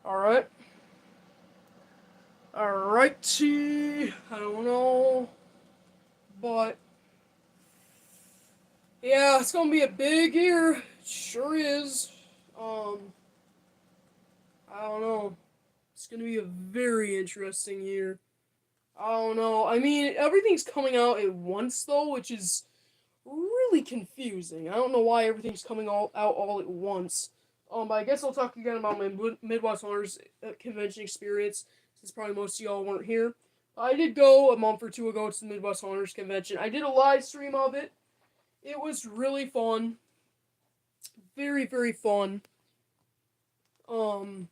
Alright. Alrighty. I don't know. But yeah, it's gonna be a big year. It sure is. Um, I don't know. It's gonna be a very interesting year. I don't know. I mean, everything's coming out at once though, which is really confusing. I don't know why everything's coming out all at once. But I guess I'll talk again about my Midwest Honors convention experience, since probably most of y'all weren't here. I did go a month or two ago to the Midwest Honors convention. I did a live stream of it. It was really fun. Very, very fun. Um,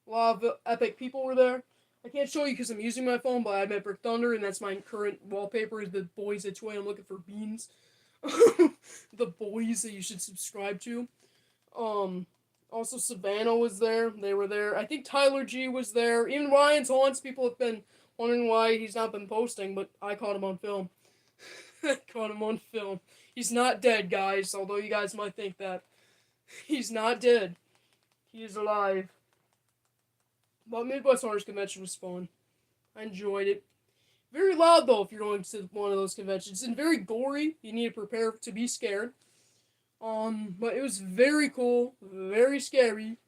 a lot of epic people were there. I can't show you because I'm using my phone, but I met Brick Thunder, and that's my current wallpaper. Is the boys at 2 a.m. looking for beans. The boys that you should subscribe to. Also Savannah was there. They were there. I think Tyler G was there. Even Ryan Taunts. People have been wondering why he's not been posting, but I caught him on film. I caught him on film. He's not dead, guys, although you guys might think that. He's not dead. He is alive. But Midwest Honors Convention was fun. I enjoyed it. Very loud, though, if you're going to one of those conventions. And very gory. You need to prepare to be scared. But it was very cool. Very scary.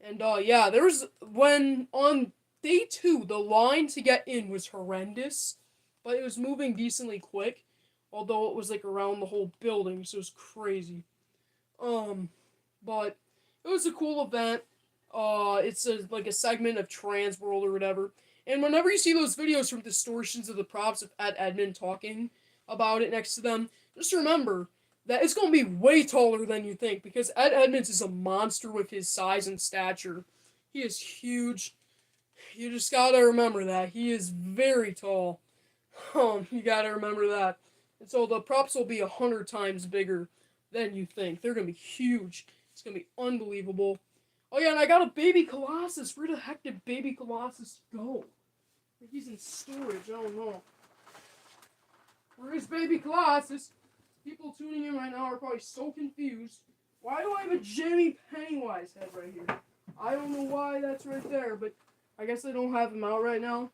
And, yeah, there was... When, on day 2, the line to get in was horrendous. But it was moving decently quick. Although it was, like, around the whole building, so it was crazy. But it was a cool event. It's like a segment of Trans World or whatever. And whenever you see those videos from distortions of the props of Ed Edmond talking about it next to them, just remember that it's going to be way taller than you think, because Ed Edmonds is a monster with his size and stature. He is huge. You just gotta remember that. He is very tall. You gotta remember that. And so the props will be 100 times bigger than you think. They're gonna be huge. It's gonna be unbelievable. Oh yeah, and I got a baby Colossus. Where the heck did baby Colossus go? I think he's in storage. I don't know. Where is baby Colossus? People tuning in right now are probably so confused. Why do I have a Jamie Pennywise head right here? I don't know why that's right there, but I guess I don't have him out right now.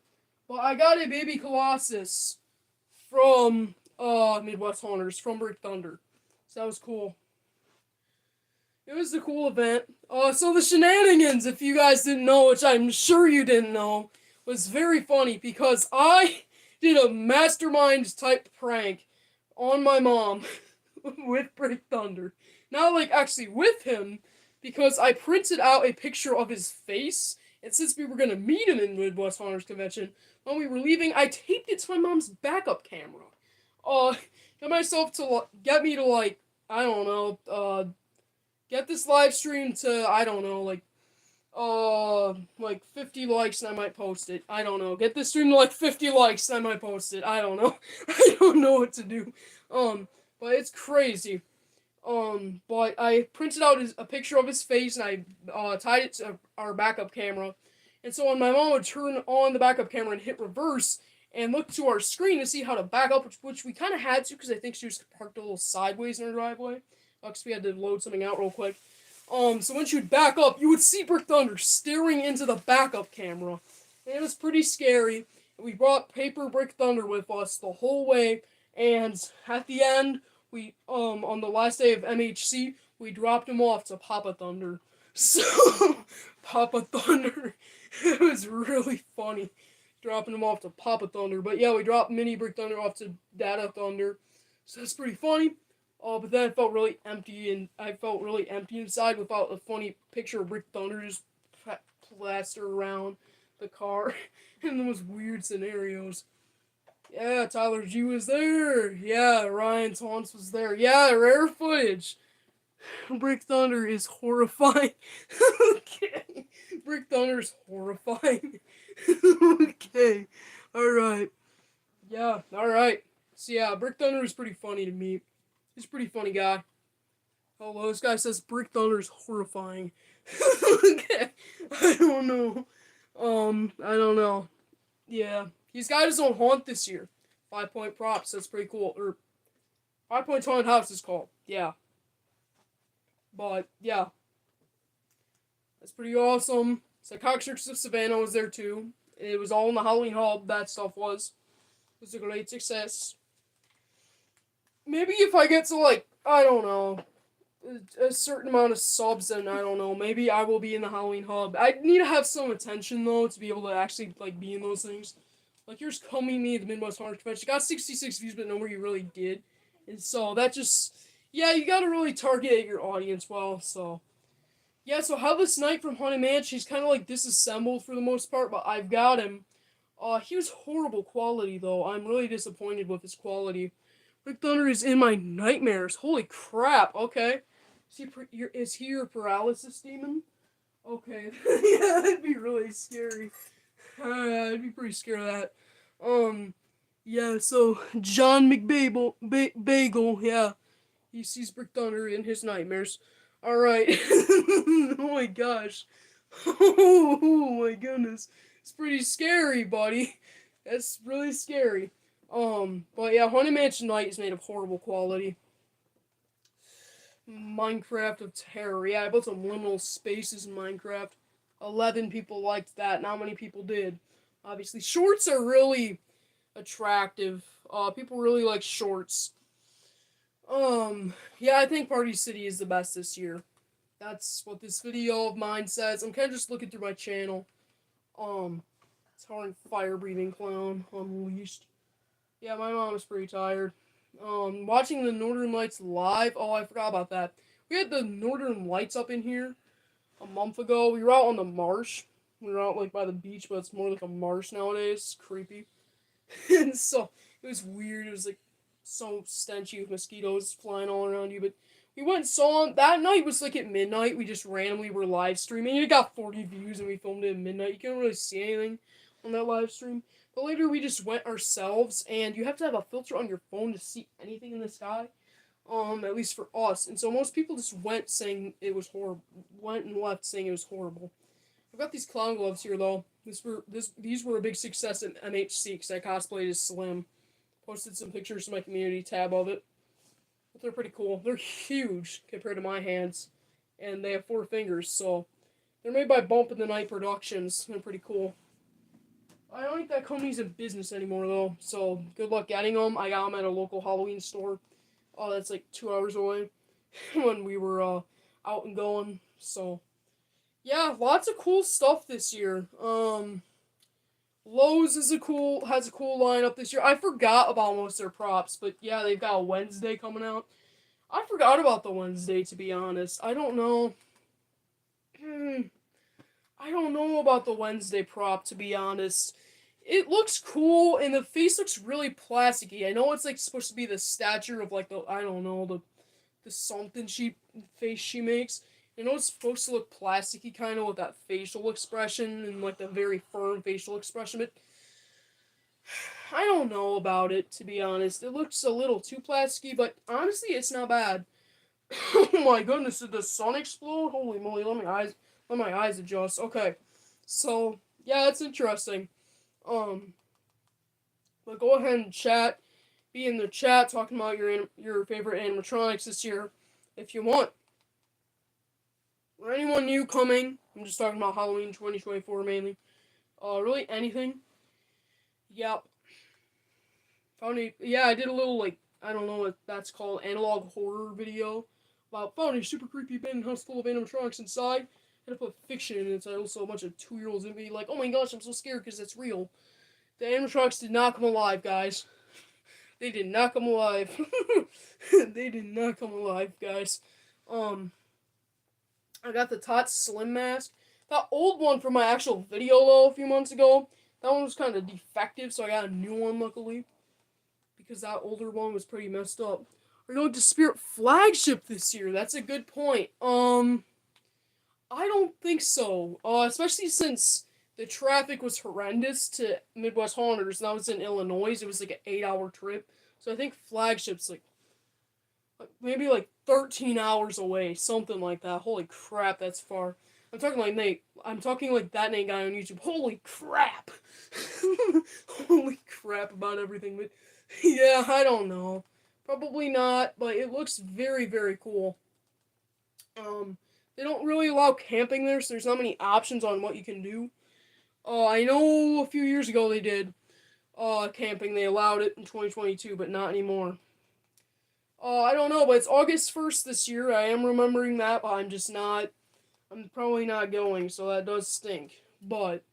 But I got a baby Colossus from Midwest Hunters, from Brick Thunder. So that was cool. It was a cool event. So the shenanigans, if you guys didn't know, which I'm sure you didn't know, was very funny because I did a mastermind type prank on my mom with Brick Thunder. Not like actually with him, because I printed out a picture of his face, and since we were gonna meet him in Midwest Hunters Convention, when we were leaving, I taped it to my mom's backup camera. Get myself to get me to like, I don't know, get this live stream to, I don't know, like 50 likes and I might post it. I don't know. Get this stream to like 50 likes and I might post it. I don't know. I don't know what to do. But it's crazy. But I printed out a picture of his face and I tied it to our backup camera. And so when my mom would turn on the backup camera and hit reverse and look to our screen to see how to back up, which we kind of had to because I think she was parked a little sideways in her driveway. Because we had to load something out real quick. So once you'd back up, you would see Brick Thunder staring into the backup camera. And it was pretty scary. We brought Paper Brick Thunder with us the whole way. And at the end, we, on the last day of MHC, we dropped him off to Papa Thunder. So, Papa Thunder. It was really funny dropping him off to Papa Thunder. But yeah, we dropped Mini Brick Thunder off to Dada Thunder. So that's pretty funny. But then I felt really empty, and I felt really empty inside without a funny picture of Brick Thunder just plastered around the car in those weird scenarios. Yeah, Tyler G was there. Yeah, Ryan Taunts was there. Yeah, rare footage. Brick Thunder is horrifying. Okay. Brick Thunder is horrifying. Okay. Alright. Yeah, alright. So yeah, Brick Thunder is pretty funny to me. He's a pretty funny guy. Although this guy says Brick Thunder is horrifying. Okay. I don't know. I don't know. Yeah. He's got his own haunt this year. 5 Point Props. That's pretty cool. Or 5 Point Haunted House is called. Yeah. But, yeah. That's pretty awesome. Psychotic Circus of Savannah was there too. It was all in the Halloween Hall. That stuff was. It was a great success. maybe if I get to like, I don't know, a certain amount of subs, then I don't know, maybe I will be in the Halloween hub. I need to have some attention though to be able to actually like be in those things. Like here's coming me at the Midwest Haunted Convention. Got 66 views, but nobody really did, and so that just yeah, you gotta really target your audience well. So yeah, so Headless Knight from Haunted Mansion, he's kind of like disassembled for the most part, but I've got him. He was horrible quality though. I'm really disappointed with his quality. Rick Thunder is in my nightmares. Holy crap. Okay. Is he your paralysis demon? Okay. Yeah, that'd be really scary. I'd be pretty scared of that. Um, yeah, so John Bagel, yeah. He sees Brick Thunder in his nightmares. Alright. Oh my gosh. Oh my goodness. It's pretty scary, buddy. That's really scary. But yeah, Haunted Mansion Night is made of horrible quality. Minecraft of Terror. Yeah, I built some liminal spaces in Minecraft. 11 people liked that. Not many people did. Obviously, shorts are really attractive. People really like shorts. Yeah, I think Party City is the best this year. That's what this video of mine says. I'm kind of just looking through my channel. Towering fire breathing clown unleashed. Yeah, my mom is pretty tired. Watching the Northern Lights live. Oh, I forgot about that. We had the Northern Lights up in here a month ago. We were out on the marsh. We were out like by the beach, but it's more like a marsh nowadays. It's creepy. And so it was weird. It was like so stenchy with mosquitoes flying all around you. But we went and saw them. That night was like at midnight. We just randomly were live streaming. It got 40 views and we filmed it at midnight. You couldn't really see anything on that live stream. But later we just went ourselves, and you have to have a filter on your phone to see anything in the sky. At least for us. And so most people just went saying it was horrible. Went and left saying it was horrible. I've got these clown gloves here though. These were a big success at MHC because I cosplayed as Slim. Posted some pictures to my community tab of it. But they're pretty cool. They're huge compared to my hands, and they have 4 fingers. So they're made by Bump in the Night Productions. They're pretty cool. I don't think that company's in business anymore though. So good luck getting them. I got them at a local Halloween store. Oh, that's like 2 hours away when we were out and going. So yeah, lots of cool stuff this year. Lowe's has a cool lineup this year. I forgot about most of their props, but yeah, they've got a Wednesday coming out. I forgot about the Wednesday, to be honest. I don't know. I don't know about the Wednesday prop, to be honest. It looks cool, and the face looks really plasticky. I know it's like supposed to be the stature of like the I don't know the something she face she makes. You know, it's supposed to look plasticky, kind of with that facial expression and like the very firm facial expression. But I don't know about it, to be honest. It looks a little too plasticky, but honestly, it's not bad. Oh my goodness, did the sun explode? Holy moly! Let my eyes adjust. Okay, so yeah, it's interesting. Um, but go ahead and chat. Be in the chat talking about your favorite animatronics this year, if you want. Or anyone new coming, I'm just talking about Halloween 2024 mainly. Really anything. Yep. Yeah, I did a little, like, I don't know what that's called, analog horror video about found a super creepy abandoned house full of animatronics inside. Had to put fiction in the title so a bunch of 2-year-olds would be like, oh my gosh, I'm so scared because that's real. The animatronics did not come alive, guys. They did not come alive. They did not come alive, guys. I got the Tots Slim mask. That old one from my actual video, though, a few months ago, that one was kind of defective, so I got a new one, luckily. Because that older one was pretty messed up. We're going to Spirit Flagship this year. That's a good point. I don't think so. Especially since the traffic was horrendous to Midwest Haunters, and that was in Illinois. It was like an 8-hour trip. So I think Flagship's like maybe like 13 hours away, something like that. Holy crap, that's far. I'm talking like Nate. I'm talking like that Nate guy on YouTube. Holy crap. Holy crap about everything. But yeah, I don't know. Probably not, but it looks very, very cool. They don't really allow camping there, so there's not many options on what you can do. I know a few years ago they did camping. They allowed it in 2022, but not anymore. I don't know, but it's August 1st this year. I am remembering that, but I'm just not. I'm probably not going, so that does stink. But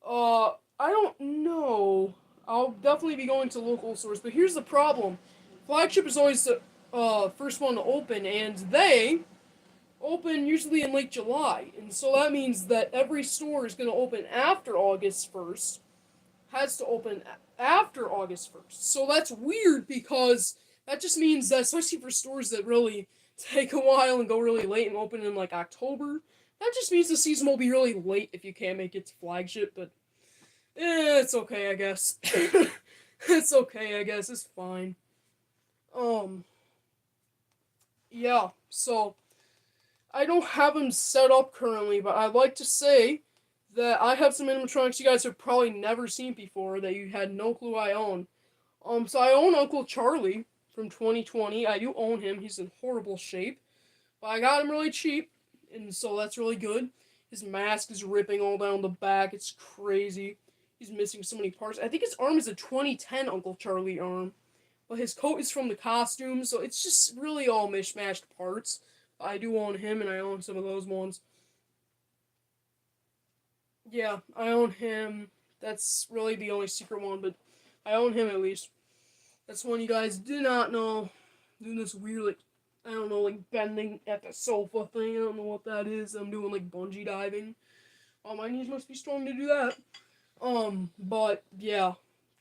I don't know. I'll definitely be going to local stores, but here's the problem: flagship is always the first one to open, and they open usually in late July, and so that means that every store is going to open after August 1st has to open after August 1st. So that's weird because that just means that, especially for stores that really take a while and go really late and open in like October, that just means the season will be really late if you can't make it to flagship, but it's okay, I guess. It's okay, I guess. It's fine. Um, yeah, so I don't have them set up currently, but I'd like to say that I have some animatronics you guys have probably never seen before that you had no clue I own. So I own Uncle Charlie from 2020. I do own him. He's in horrible shape, but I got him really cheap, and so that's really good. His mask is ripping all down the back. It's crazy. He's missing so many parts. I think his arm is a 2010 Uncle Charlie arm, but his coat is from the costume, so it's just really all mishmashed parts. I do own him, and I own some of those ones. Yeah, I own him. That's really the only secret one, but I own him at least. That's one you guys did not know. Doing this weird, like, I don't know, like bending at the sofa thing. I don't know what that is. I'm doing like bungee diving. Oh, my knees must be strong to do that. But yeah.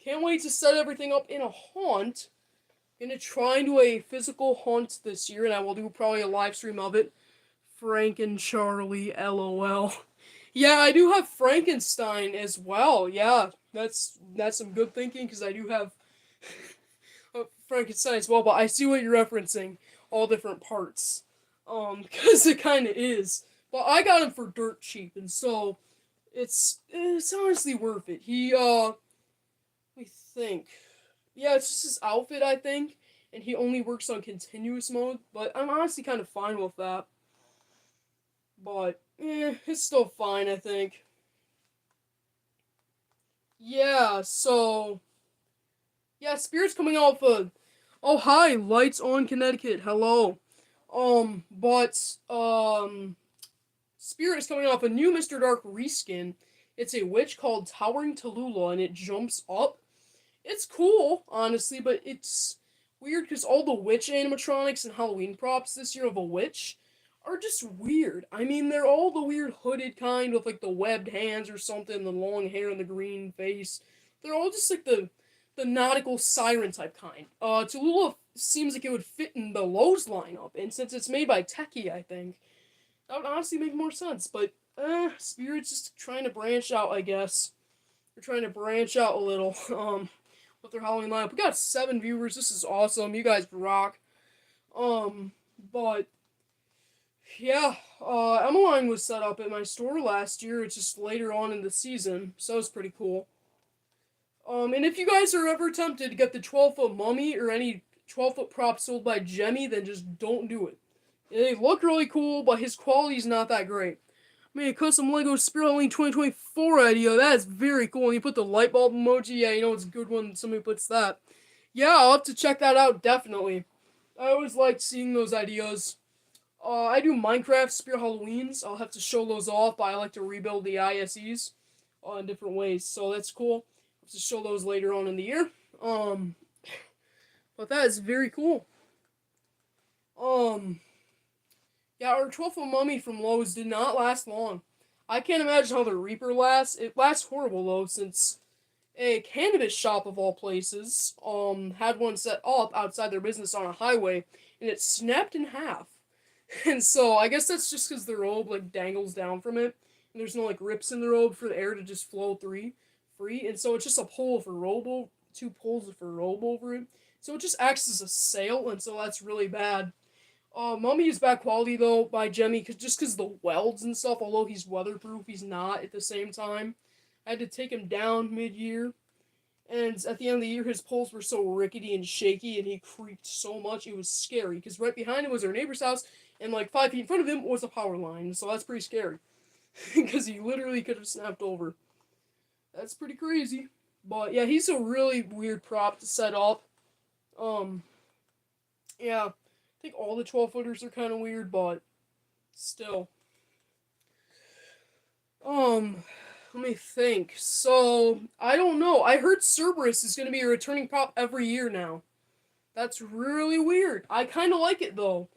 Can't wait to set everything up in a haunt. Gonna try and do a physical haunt this year, and I will do probably a live stream of it. Frank and Charlie, lol. Yeah, I do have Frankenstein as well. Yeah, that's some good thinking because I do have Frankenstein as well. But I see what you're referencing, all different parts. Because it kind of is. But I got him for dirt cheap, and so it's honestly worth it. Let me think. Yeah, it's just his outfit, I think, and he only works on continuous mode. But I'm honestly kind of fine with that. But it's still fine, I think. Yeah, so yeah, Spirit's coming off a. Oh hi, lights on Connecticut. Hello. But Spirit is coming off a new Mr. Dark reskin. It's a witch called Towering Tallulah, and it jumps up. It's cool, honestly, but it's weird because all the witch animatronics and Halloween props this year of a witch are just weird. I mean, they're all the weird hooded kind with like the webbed hands or something, the long hair and the green face. They're all just like the nautical siren type kind. Tallulah seems like it would fit in the Lowe's lineup, and since it's made by Techie, I think that would honestly make more sense. But Spirit's just trying to branch out, I guess. They're trying to branch out a little. With their Halloween lineup, we got 7 viewers. This is awesome. You guys rock. But yeah, Emmeline was set up at my store last year. It's just later on in the season, so it's pretty cool. And if you guys are ever tempted to get the 12-foot mummy or any 12-foot prop sold by Jemmy, then just don't do it. They look really cool, but his quality's not that great. Made a custom Lego Spirit Halloween 2024 idea. That is very cool. And you put the light bulb emoji. Yeah, you know it's a good when somebody puts that. Yeah, I'll have to check that out, definitely. I always like seeing those ideas. I do Minecraft Spirit Halloweens. I'll have to show those off, but I like to rebuild the ISEs in different ways. So that's cool. I'll have to show those later on in the year. But that is very cool. Yeah, our 12-foot mummy from Lowe's did not last long. I can't imagine how the Reaper lasts. It lasts horrible though, since a cannabis shop of all places had one set up outside their business on a highway, and it snapped in half. And so I guess that's just because the robe like dangles down from it, and there's no like rips in the robe for the air to just flow free. And so it's just a pole for robe, two poles for robe over it. So it just acts as a sail, and so that's really bad. Mummy is bad quality though by Jemmy, just because the welds and stuff. Although he's weatherproof, he's not at the same time. I had to take him down mid-year, and at the end of the year, his poles were so rickety and shaky, and he creaked so much it was scary. Because right behind him was our neighbor's house, and like 5 feet in front of him was a power line, so that's pretty scary. Because he literally could have snapped over. That's pretty crazy. But yeah, he's a really weird prop to set up. Um, Yeah, I think all the 12-footers are kind of weird, but still. Um, Let me think. So, I don't know. I heard Cerberus is going to be a returning prop every year now. That's really weird. I kind of like it though.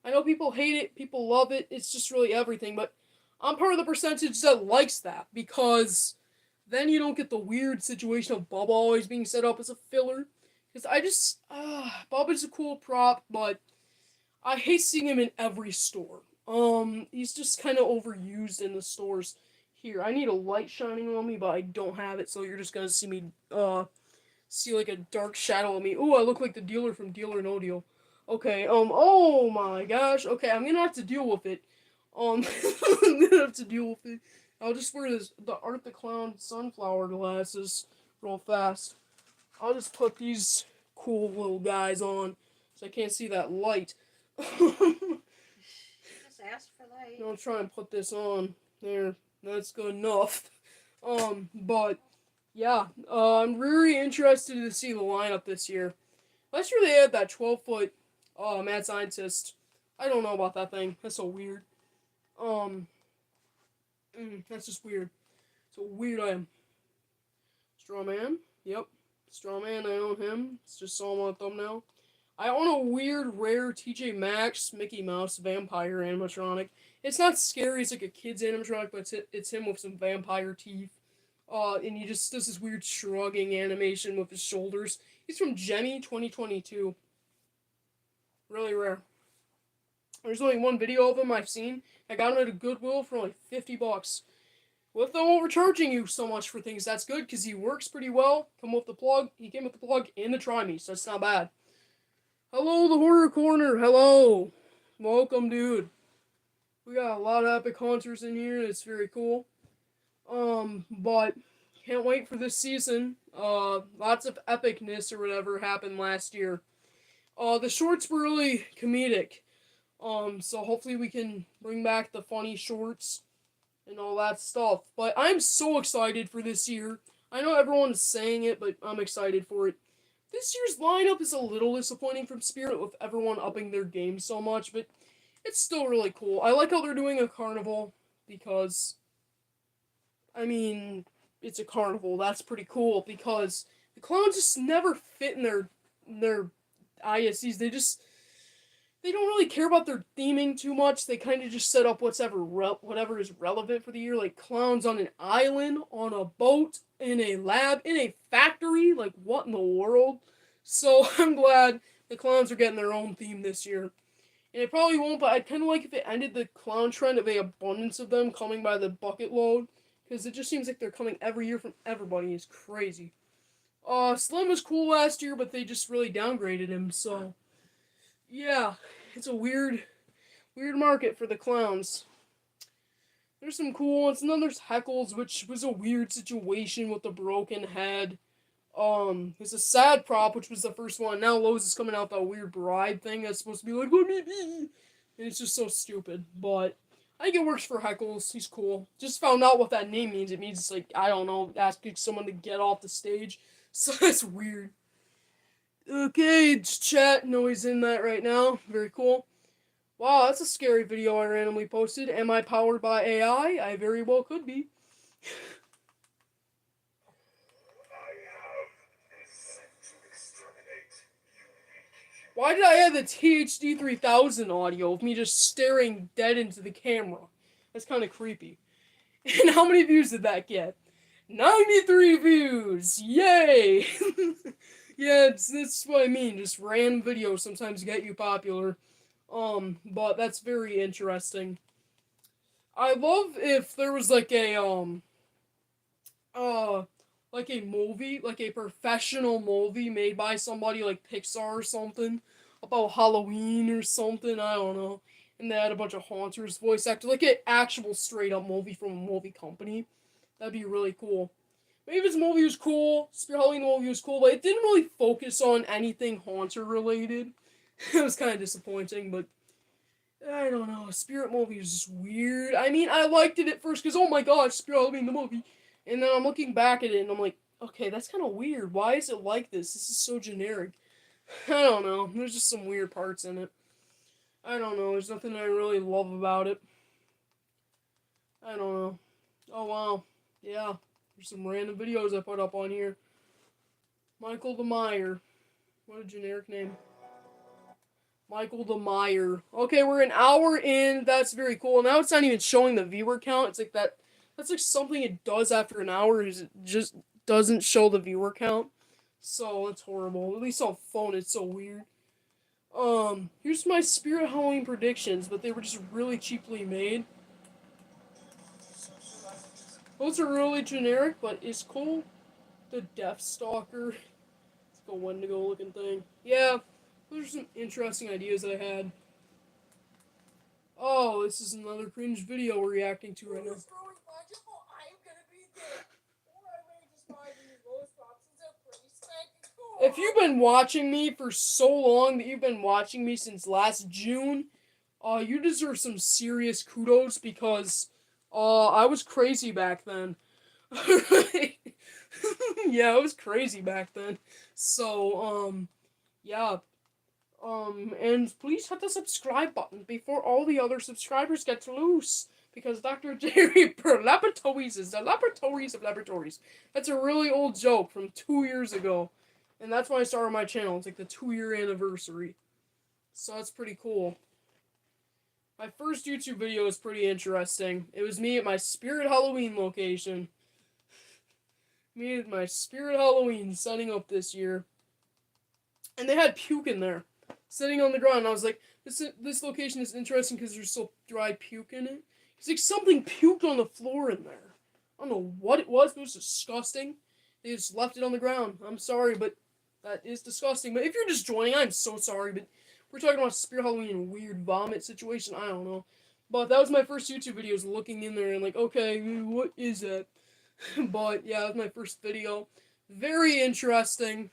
I know people hate it, people love it. It's just really everything, but I'm part of the percentage that likes that because then you don't get the weird situation of Bubba always being set up as a filler. Because I just, Bubba's a cool prop, but I hate seeing him in every store. He's just kind of overused in the stores. Here, I need a light shining on me, but I don't have it, so you're just gonna see me, see like a dark shadow of me. Ooh, I look like the dealer from Deal or No Deal. Okay, oh my gosh. Okay, I'm gonna have to deal with it. I'm gonna have to deal with it. I'll just wear the Art the Clown sunflower glasses real fast. I'll just put these cool little guys on so I can't see that light. Just ask for light. I'll try and put this on. There, that's good enough. But yeah, I'm really interested to see the lineup this year. Last year they had that 12-foot mad scientist. I don't know about that thing. That's so weird. Um, that's just weird. So weird I am. Straw Man. Yep. Straw Man, I own him. It's just saw him on the thumbnail. I own a weird, rare TJ Maxx Mickey Mouse vampire animatronic. It's not scary. It's like a kid's animatronic, but it's him with some vampire teeth. And he just does this weird shrugging animation with his shoulders. He's from Jemmy 2022. Really rare. There's only one video of him I've seen. I got him at a Goodwill for like $50. With them overcharging you so much for things, that's good because he works pretty well. Come with the plug. He came with the plug and the Try Me, so that's not bad. Hello, the Horror Corner. Hello. Welcome, dude. We got a lot of epic hunters in here, and it's very cool. But can't wait for this season. Lots of epicness or whatever happened last year. The shorts were really comedic. So hopefully we can bring back the funny shorts and all that stuff. But I'm so excited for this year. I know everyone's saying it, but I'm excited for it. This year's lineup is a little disappointing from Spirit with everyone upping their game so much, but it's still really cool. I like how they're doing a carnival because, I mean, it's a carnival. That's pretty cool because the clowns just never fit in their ISCs. They don't really care about their theming too much. They kind of just set up whatever is relevant for the year, like clowns on an island, on a boat, in a lab, in a factory. Like, what in the world? So I'm glad the clowns are getting their own theme this year. And it probably won't, but I'd kind of like if it ended the clown trend of a abundance of them coming by the bucket load, because it just seems like they're coming every year from everybody. It's crazy. Slim was cool last year, but they just really downgraded him, so yeah, it's a weird market for the clowns. There's some cool ones, and then there's Heckles, which was a weird situation with the broken head. It's a sad prop, which was the first one. Now Lowe's is coming out with that weird bride thing that's supposed to be like, let me be. And it's just so stupid. But I think it works for Heckles. He's cool. Just found out what that name means. It means, like, I don't know, asking someone to get off the stage. So that's weird. Okay, it's chat. Noise in that right now. Very cool. Wow, that's a scary video I randomly posted. Am I powered by AI? I very well could be. Why did I have the THD 3000 audio of me just staring dead into the camera? That's kind of creepy. And how many views did that get? 93 views! Yay! Yeah, that's what I mean. Just random videos sometimes get you popular. But that's very interesting. I love if there was uh, like a movie, like a professional movie made by somebody like Pixar or something about Halloween or something, I don't know. And they had a bunch of haunters voice actors, like an actual straight up movie from a movie company. That'd be really cool. Maybe this movie was cool, Spirit Halloween movie was cool, but it didn't really focus on anything haunter related. It was kind of disappointing, but I don't know. Spirit movie is just weird. I mean, I liked it at first because, oh my gosh, Spirit Halloween the movie. And then I'm looking back at it and I'm like, okay, that's kind of weird. Why is it like this? This is so generic. I don't know. There's just some weird parts in it. I don't know. There's nothing I really love about it. I don't know. Oh wow. Yeah. There's some random videos I put up on here. Michael the Meyer. What a generic name. Michael the Meyer. Okay, we're an hour in. That's very cool. Now it's not even showing the viewer count. It's like that. That's like something it does after an hour. Is it just doesn't show the viewer count? So it's horrible. At least on phone, it's so weird. Here's my Spirit Halloween predictions, but they were just really cheaply made. Those are really generic, but it's cool. The Death Stalker. It's like a Wendigo looking thing. Yeah, those are some interesting ideas I had. Oh, this is another cringe video we're reacting to right now. If you've been watching me for so long that you've been watching me since last June, you deserve some serious kudos because I was crazy back then. Yeah, I was crazy back then. So, yeah. And please hit the subscribe button before all the other subscribers get loose. Because Dr. Jerry Laboratories is the laboratories of laboratories. That's a really old joke from 2 years ago. And that's why I started my channel. It's like the 2-year anniversary. So that's pretty cool. My first YouTube video was pretty interesting. It was me at my Spirit Halloween location. Me at my Spirit Halloween setting up this year. And they had puke in there. Sitting on the ground. And I was like, this location is interesting because there's so dry puke in it. It's like something puked on the floor in there. I don't know what it was, but it was disgusting. They just left it on the ground. I'm sorry, but that is disgusting. But if you're just joining, I'm so sorry, but we're talking about Spirit Halloween and weird vomit situation. I don't know. But that was my first YouTube video, is looking in there and like, okay, what is that? But yeah, that was my first video. Very interesting.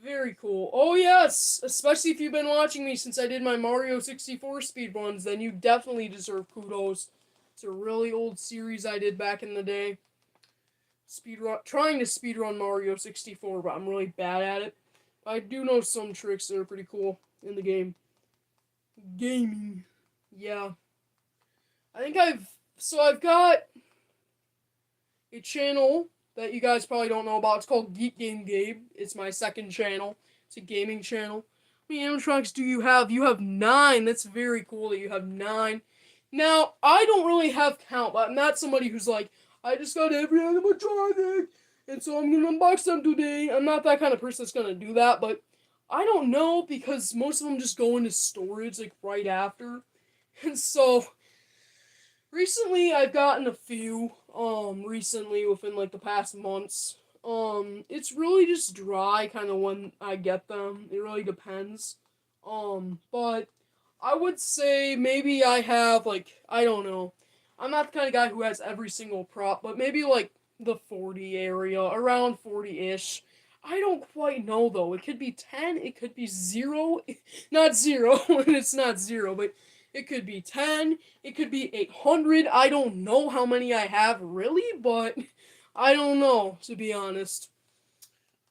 Very cool. Oh yes, especially if you've been watching me since I did my Mario 64 speedruns, then you definitely deserve kudos. It's a really old series I did back in the day. Trying to speedrun Mario 64, but I'm really bad at it. I do know some tricks that are pretty cool in the game. Gaming. Yeah. I've got a channel that you guys probably don't know about. It's called Geek Game Gabe. It's my second channel. It's a gaming channel. How many animatronics do you have? You have 9. That's very cool that you have 9. Now, I don't really have count, but I'm not somebody who's like, I just got every animatronic, and so I'm gonna unbox them today. I'm not that kind of person that's gonna do that, but I don't know because most of them just go into storage like right after. And so recently I've gotten a few recently within like the past months. It's really just dry kind of when I get them. It really depends. But I would say maybe I have like, I don't know. I'm not the kind of guy who has every single prop, but maybe like the 40 area, around 40-ish. I don't quite know though. It could be 10, it could be 0. Not 0, it's not 0, but it could be 10, it could be 800. I don't know how many I have really, but I don't know, to be honest.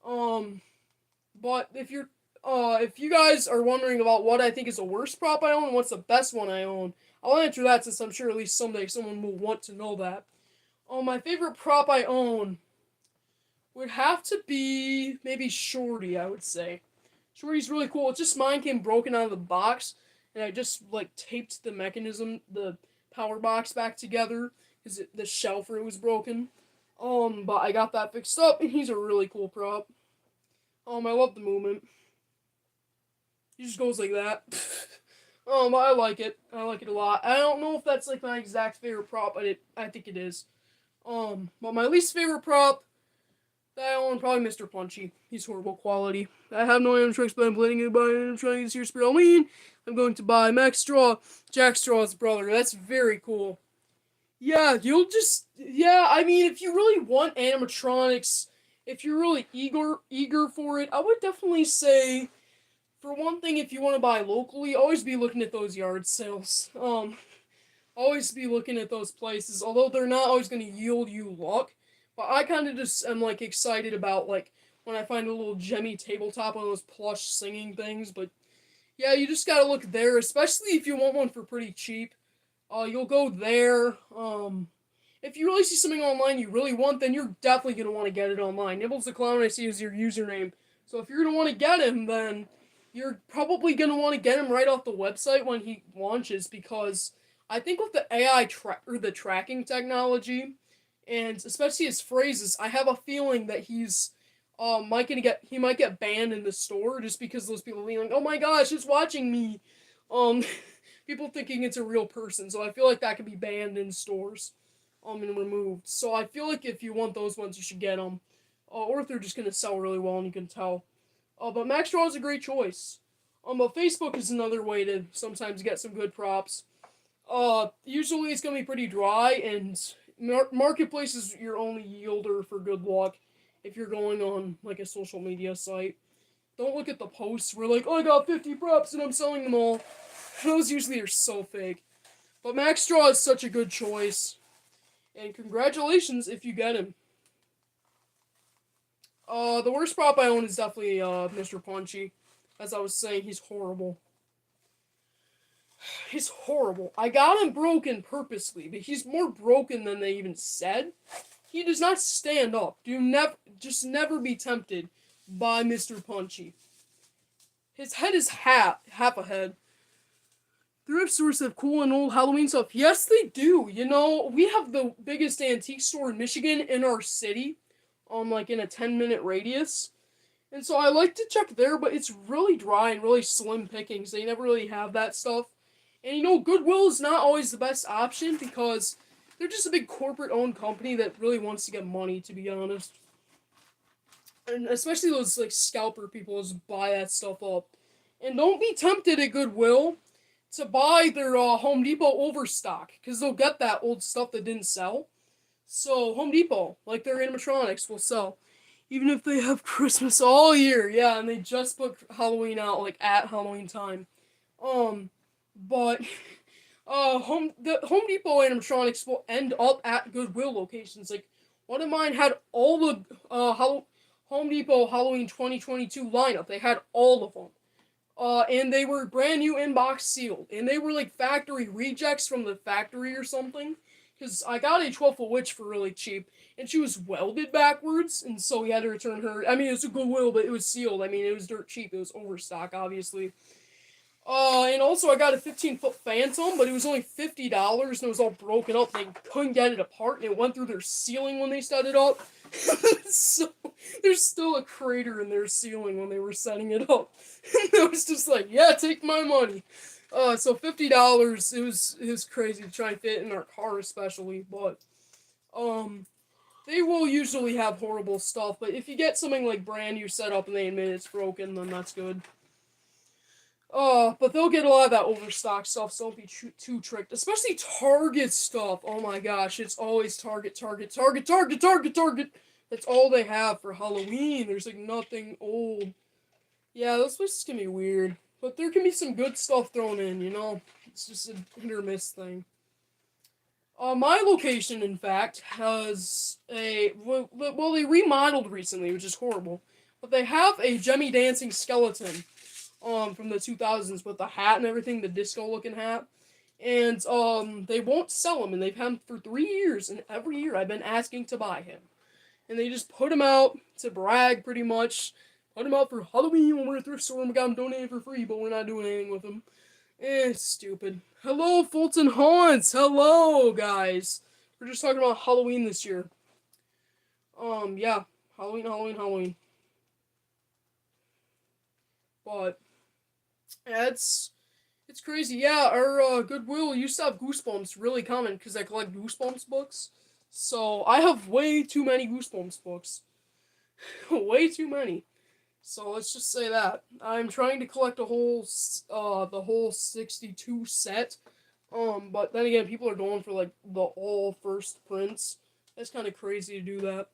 But if you guys are wondering about what I think is the worst prop I own and what's the best one I own, I'll answer that since I'm sure at least someday someone will want to know that. My favorite prop I own would have to be maybe Shorty, I would say. Shorty's really cool. It's just mine came broken out of the box, and I just like taped the mechanism, the power box back together because the shell for it was broken. But I got that fixed up, and he's a really cool prop. I love the movement. He just goes like that. I like it. I like it a lot. I don't know if that's like my exact favorite prop, but I think it is. But my least favorite prop that I own, probably Mr. Punchy. He's horrible quality. I have no animatronics, but I'm planning to buy an animatronic this year for Halloween. I'm going to buy Max Straw, Jack Straw's brother. That's very cool. Yeah, I mean, if you really want animatronics, if you're really eager for it, I would definitely say, for one thing, if you want to buy locally, always be looking at those yard sales. Always be looking at those places, although they're not always going to yield you luck. But I kind of just am, like, excited about, like, when I find a little gemmy tabletop, one of those plush singing things. But yeah, you just gotta look there, especially if you want one for pretty cheap. You'll go there. If you really see something online you really want, then you're definitely gonna want to get it online. Nibbles the Clown I see is your username. So if you're gonna want to get him, then you're probably gonna want to get him right off the website when he launches, because I think with the AI or the tracking technology, and especially his phrases, I have a feeling that he might get banned in the store just because those people being like, oh my gosh, it's watching me. Um, People thinking it's a real person. So I feel like that could be banned in stores, and removed. So I feel like if you want those ones, you should get them, or if they're just gonna sell really well and you can tell. But Max Draw is a great choice. But Facebook is another way to sometimes get some good props. Usually it's gonna be pretty dry, and Marketplace is your only yielder for good luck if you're going on like a social media site. Don't look at the posts where like, oh, I got 50 props and I'm selling them all. Those usually are so fake. But Max Straw is such a good choice. And congratulations if you get him. The worst prop I own is definitely Mr. Punchy. As I was saying, he's horrible. He's horrible. I got him broken purposely, but he's more broken than they even said. He does not stand up. Just never be tempted by Mr. Punchy. His head is half a head. Thrift stores have cool and old Halloween stuff. Yes, they do. You know, we have the biggest antique store in Michigan in our city, like in a 10-minute radius. And so I like to check there, but it's really dry and really slim pickings. They never really have that stuff. And you know, Goodwill is not always the best option because they're just a big corporate owned company that really wants to get money, to be honest. And especially those like scalper people just buy that stuff up. And don't be tempted at Goodwill to buy their Home Depot overstock, because they'll get that old stuff that didn't sell. So Home Depot, like their animatronics, will sell. Even if they have Christmas all year, yeah, and they just put Halloween out like at Halloween time. But the Home Depot animatronics will end up at Goodwill locations. Like one of mine had all the Home Depot Halloween 2022 lineup. They had all of them. And they were brand new inbox sealed. And they were like factory rejects from the factory or something. Because I got a 12-foot witch for really cheap. And she was welded backwards. And so we had to return her. I mean, it was a Goodwill, but it was sealed. I mean, it was dirt cheap. It was overstock, obviously. And also I got a 15-foot Phantom, but it was only $50 and it was all broken up. They couldn't get it apart and it went through their ceiling when they set it up. So there's still a crater in their ceiling when they were setting it up. And I was just like, yeah, take my money. So $50, it was crazy to try and fit in our car especially, but they will usually have horrible stuff, but if you get something like brand new set up and they admit it's broken, then that's good. But they'll get a lot of that overstock stuff, so don't be too tricked. Especially Target stuff. Oh my gosh, it's always Target, Target, Target, Target, Target, Target. That's all they have for Halloween. There's like nothing old. Yeah, those places can be weird. But there can be some good stuff thrown in, you know? It's just a hit or miss thing. My location, in fact, has well, they remodeled recently, which is horrible. But they have a Jemmy Dancing skeleton from the 2000s with the hat and everything, the disco looking hat. And they won't sell him, and they've had him for 3 years, and every year I've been asking to buy him. And they just put him out to brag, pretty much. Put him out for Halloween when we're at thrift store and we got him donated for free, but we're not doing anything with him. It's stupid. Hello, Fulton Haunts! Hello, guys! We're just talking about Halloween this year. Yeah. Halloween, Halloween, Halloween. But yeah, it's crazy. Yeah, our Goodwill used to have Goosebumps really common because I collect Goosebumps books. So I have way too many Goosebumps books. Way too many. So let's just say that. I'm trying to collect the whole 62 set. But then again, people are going for like the all first prints. That's kind of crazy to do that.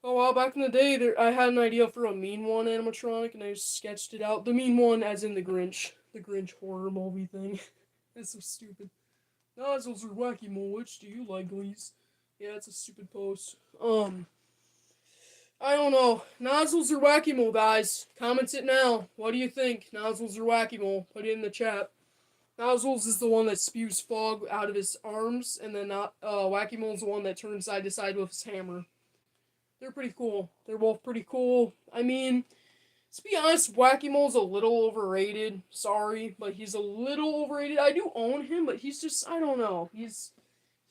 Oh well, back in the day, I had an idea for a Mean One animatronic, and I just sketched it out. The Mean One, as in the Grinch horror movie thing. That's so stupid. Nozzles are wacky, Mulwitch. Do you like Glees? Yeah, it's a stupid post. I don't know. Nozzles or Whack-A-Mole, guys? Comment it now. What do you think? Nozzles or Whack-A-Mole? Put it in the chat. Nozzles is the one that spews fog out of his arms, and then Whack-A-Mole's the one that turns side to side with his hammer. They're pretty cool. They're both pretty cool. I mean, to be honest, Whack-A-Mole's a little overrated. Sorry, but he's a little overrated. I do own him, but he's just, I don't know. He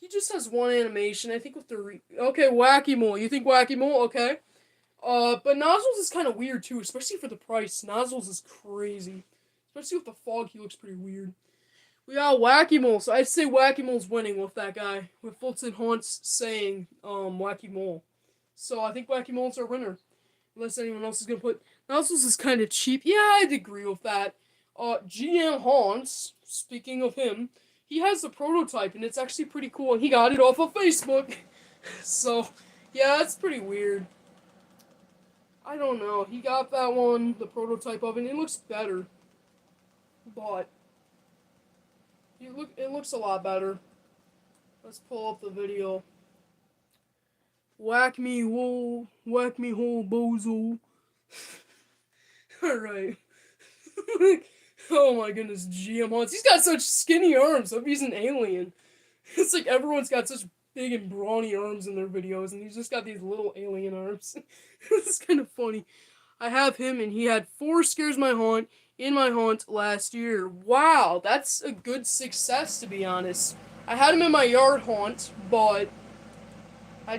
just has one animation. I think with the okay, Whack-A-Mole. You think Whack-A-Mole? Okay. But Nozzles is kind of weird too, especially for the price. Nozzles is crazy. Especially with the fog, he looks pretty weird. We got Whack-A-Mole, so I'd say Whack-A-Mole's winning with that guy. With Fulton Haunts saying, Whack-A-Mole. So I think Whack-A-Mole's our winner. Unless anyone else is gonna put Nozzles is kind of cheap. Yeah, I'd agree with that. GM Haunts, speaking of him, he has the prototype and it's actually pretty cool, and he got it off of Facebook. So, yeah, that's pretty weird. I don't know. He got that one, the prototype of it, and it looks better. But it looks a lot better. Let's pull up the video. Whack me hole, bozo. Alright. Oh my goodness, GM Haunts. He's got such skinny arms. I hope he's an alien. It's like everyone's got such big and brawny arms in their videos, and he's just got these little alien arms. It's kind of funny. I have him, and he had 4 Scares My Haunt in my haunt last year. Wow, that's a good success, to be honest. I had him in my yard haunt, but we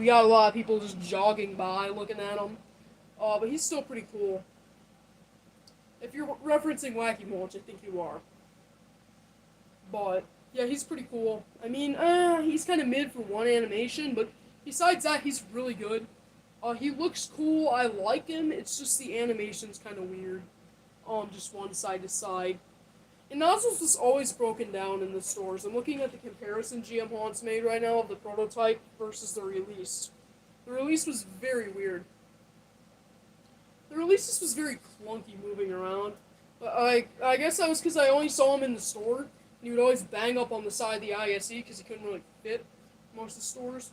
got a lot of people just jogging by looking at him. But he's still pretty cool. If you're referencing Whack-A-Mole, which I think you are. But, yeah, he's pretty cool. I mean, he's kind of mid for one animation, but besides that, he's really good. He looks cool, I like him, it's just the animation's kind of weird. Just one side to side. And Nozzles is always broken down in the stores. I'm looking at the comparison GM Haunts made right now of the prototype versus the release. The release was very weird. The release just was very clunky moving around. But I guess that was because I only saw him in the store, and he would always bang up on the side of the ISE because he couldn't really fit most of the stores.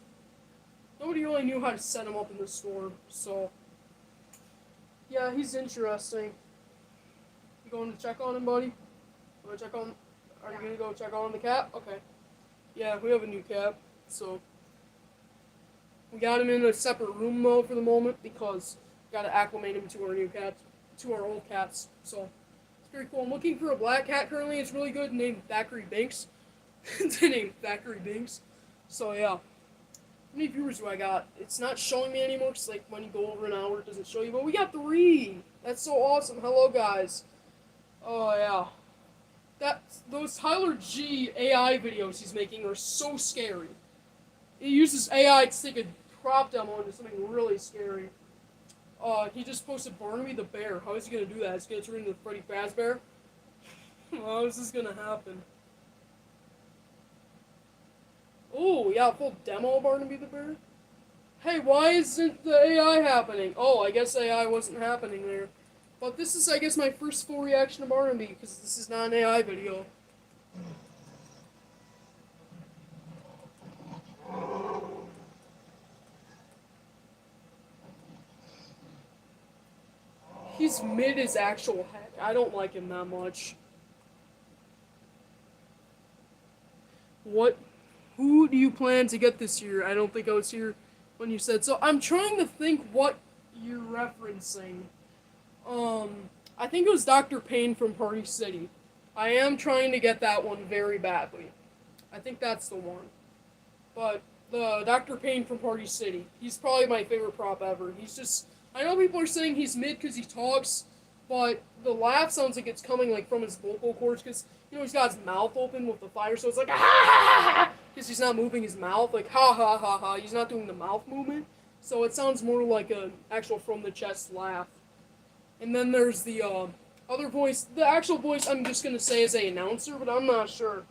Nobody really knew how to set him up in the store, so yeah, he's interesting. You going to check on him, buddy? Are you gonna go check on the cat? Okay. Yeah, we have a new cat, so we got him in a separate room though for the moment because we gotta acclimate him to our new cats, to our old cats. So it's very cool. I'm looking for a black cat currently. It's really good, named Thackeray Binks. Named Thackeray Binks. So yeah. How many viewers do I got? It's not showing me anymore because like when you go over an hour, it doesn't show you. But we got 3. That's so awesome. Hello, guys. Oh yeah. Those Tyler G AI videos he's making are so scary. He uses AI to take a prop demo into something really scary. He just posted Barnaby the Bear. How is he gonna do that? Is he gonna turn into Freddy Fazbear? How is this gonna happen? Oh, yeah, full demo of Barnaby the Bear? Hey, why isn't the AI happening? Oh, I guess AI wasn't happening there. But this is, I guess, my first full reaction to Barnaby, because this is not an AI video. He's mid as actual heck. I don't like him that much. Who do you plan to get this year? I don't think I was here when you said so. I'm trying to think what you're referencing. I think it was Dr. Payne from Party City. I am trying to get that one very badly. I think that's the one. But the Dr. Payne from Party City, he's probably my favorite prop ever. He's just, I know people are saying he's mid because he talks, but the laugh sounds like it's coming like from his vocal cords because, you know, he's got his mouth open with the fire, so it's like, ha ha ha ha, because he's not moving his mouth, like, ha ha ha ha, he's not doing the mouth movement, so it sounds more like an actual from the chest laugh. And then there's the other voice. The actual voice I'm just going to say is an announcer, but I'm not sure.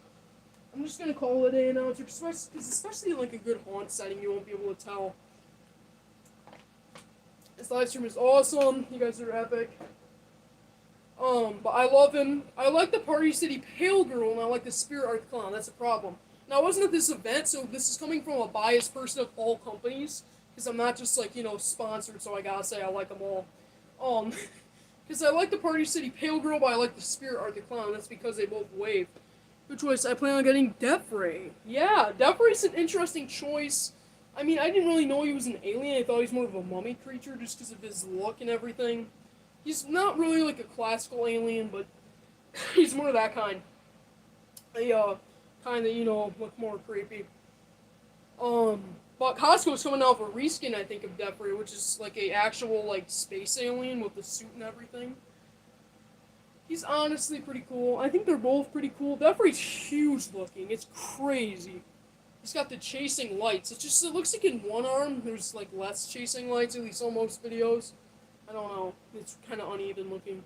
I'm just going to call it an announcer, because especially in like a good haunt setting, you won't be able to tell. This live stream is awesome. You guys are epic. But I love him. I like the Party City Pale Girl, and I like the Spirit Art Clown. That's a problem. Now, I wasn't at this event, so this is coming from a biased person of all companies, because I'm not just like, sponsored, so I gotta say I like them all. Um, because I like the Party City Pale Girl, but I like the Spirit Art the Clown. That's because they both wave. Good choice. I plan on getting Defray. Yeah, Defray's an interesting choice. I mean, I didn't really know he was an alien. I thought he was more of a mummy creature just because of his look and everything. He's not really like a classical alien, but he's more of that kind. A kind that look more creepy. Um, but Costco's coming out with a reskin, I think, of Defray, which is like a actual like space alien with the suit and everything. He's honestly pretty cool. I think they're both pretty cool. Defray's huge looking. It's crazy. He's got the chasing lights. It looks like in one arm there's like less chasing lights, at least on most videos. I don't know. It's kind of uneven looking.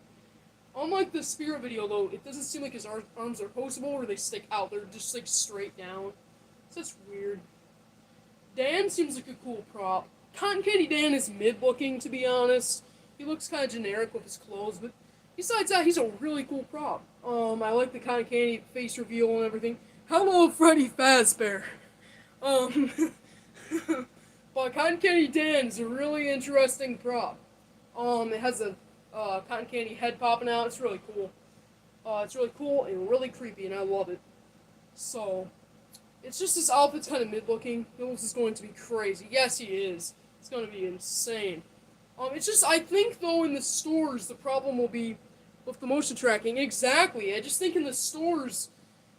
Unlike the Spirit video though, it doesn't seem like his arms are posable or they stick out. They're just like straight down. So that's weird. Dan seems like a cool prop. Cotton Candy Dan is mid-looking, to be honest. He looks kind of generic with his clothes, but besides that, he's a really cool prop. I like the Cotton Candy face reveal and everything. Hello, Freddy Fazbear. Um, but Cotton Candy Dan is a really interesting prop. It has a cotton candy head popping out. It's really cool. It's really cool and really creepy, and I love it. So, it's just this outfit's kind of mid-looking. Hills is going to be crazy. Yes, he is. It's going to be insane. It's just, I think, though, in the stores, the problem will be with the motion tracking. Exactly. I just think in the stores,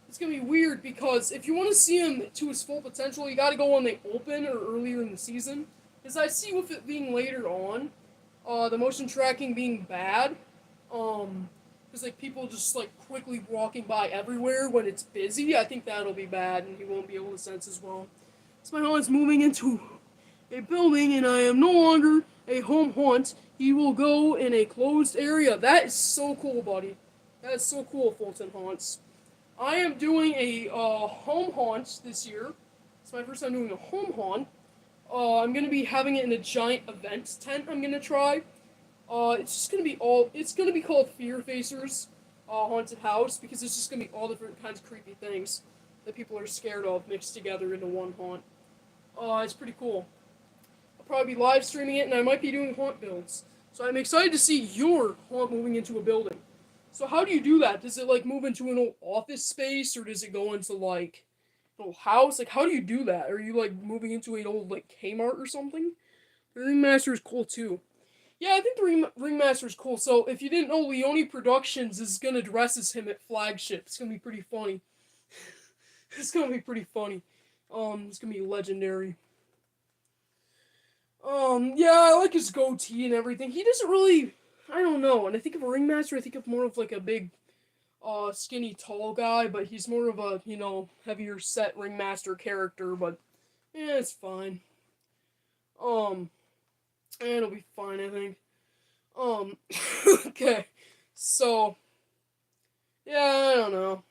it's going to be weird because if you want to see him to his full potential, you got to go when they open or earlier in the season. As I see with it being later on, the motion tracking being bad, because like people just like quickly walking by everywhere when it's busy. I think that'll be bad, and he won't be able to sense as well. So my haunt's moving into a building, and I am no longer a home haunt. He will go in a closed area. That is so cool, buddy. That is so cool, Fulton Haunts. I am doing a home haunt this year. It's my first time doing a home haunt. I'm gonna be having it in a giant event tent. I'm gonna try. It's just gonna be all. It's gonna be called Fear Facers, Haunted House, because it's just gonna be all different kinds of creepy things that people are scared of mixed together into one haunt. It's pretty cool. I'll probably be live streaming it, and I might be doing haunt builds. So I'm excited to see your haunt moving into a building. So how do you do that? Does it like move into an old office space, or does it go into like an old house? Like how do you do that? Are you like moving into an old like Kmart or something? The Ringmaster is cool too. Yeah, I think the Ringmaster is cool. So if you didn't know, Leone Productions is gonna dress as him at Flagship. It's gonna be pretty funny. It's gonna be pretty funny. It's gonna be legendary. Yeah, I like his goatee and everything. He doesn't really, I don't know. When I think of a Ringmaster, I think of more of like a big, skinny, tall guy. But he's more of a, heavier set Ringmaster character. But yeah, it's fine. Um, it'll be fine, I think. Um, okay. So, yeah, I don't know.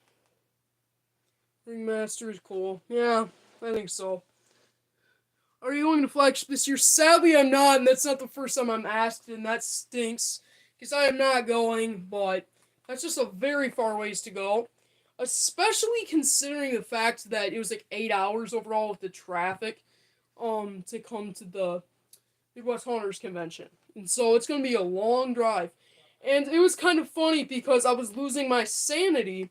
Ringmaster is cool. Yeah, I think so. Are you going to Flagship this year? Sadly, I'm not, and that's not the first time I'm asked, and that stinks. Because I am not going, but that's just a very far ways to go. Especially considering the fact that it was like 8 hours overall with the traffic, to come to the Midwest Hunters Convention. And so it's going to be a long drive. And it was kind of funny because I was losing my sanity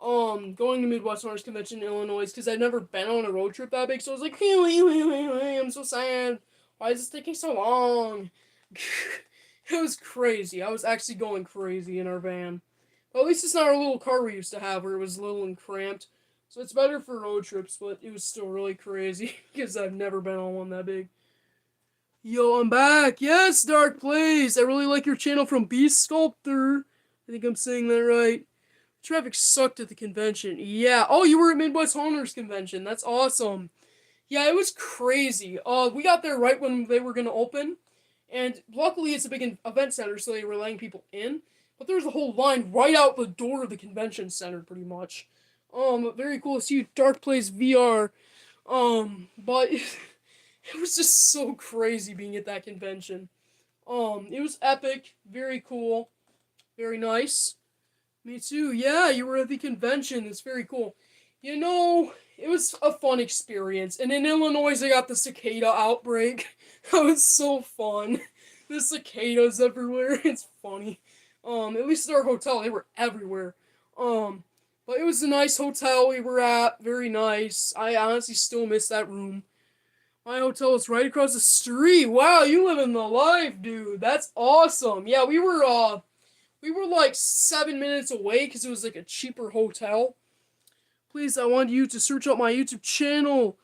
going to Midwest Hunters Convention in Illinois because I'd never been on a road trip that big. So I was like, I'm so sad. Why is this taking so long? It was crazy. I was actually going crazy in our van. But at least it's not our little car we used to have where it was little and cramped. So it's better for road trips, but it was still really crazy because I've never been on one that big. Yo, I'm back. Yes, Dark Plays. I really like your channel from Beast Sculptor. I think I'm saying that right. Traffic sucked at the convention. Yeah. Oh, you were at Midwest Hunters Convention. That's awesome. Yeah, it was crazy. We got there right when they were gonna open, and luckily it's a big event center, so they were letting people in. But there was a whole line right out the door of the convention center, pretty much. Very cool to see you, Dark Plays VR. But it was just so crazy being at that convention. It was epic, very cool, very nice. Me too. Yeah, you were at the convention. It's very cool. You know, it was a fun experience. And in Illinois, I got the cicada outbreak. That was so fun. The cicadas everywhere. It's funny. At least at our hotel, they were everywhere. Um, but it was a nice hotel we were at. Very nice. I honestly still miss that room. My hotel is right across the street. Wow, you live in the life, dude. That's awesome. Yeah, we were like 7 minutes away because it was like a cheaper hotel. Please, I want you to search out my YouTube channel.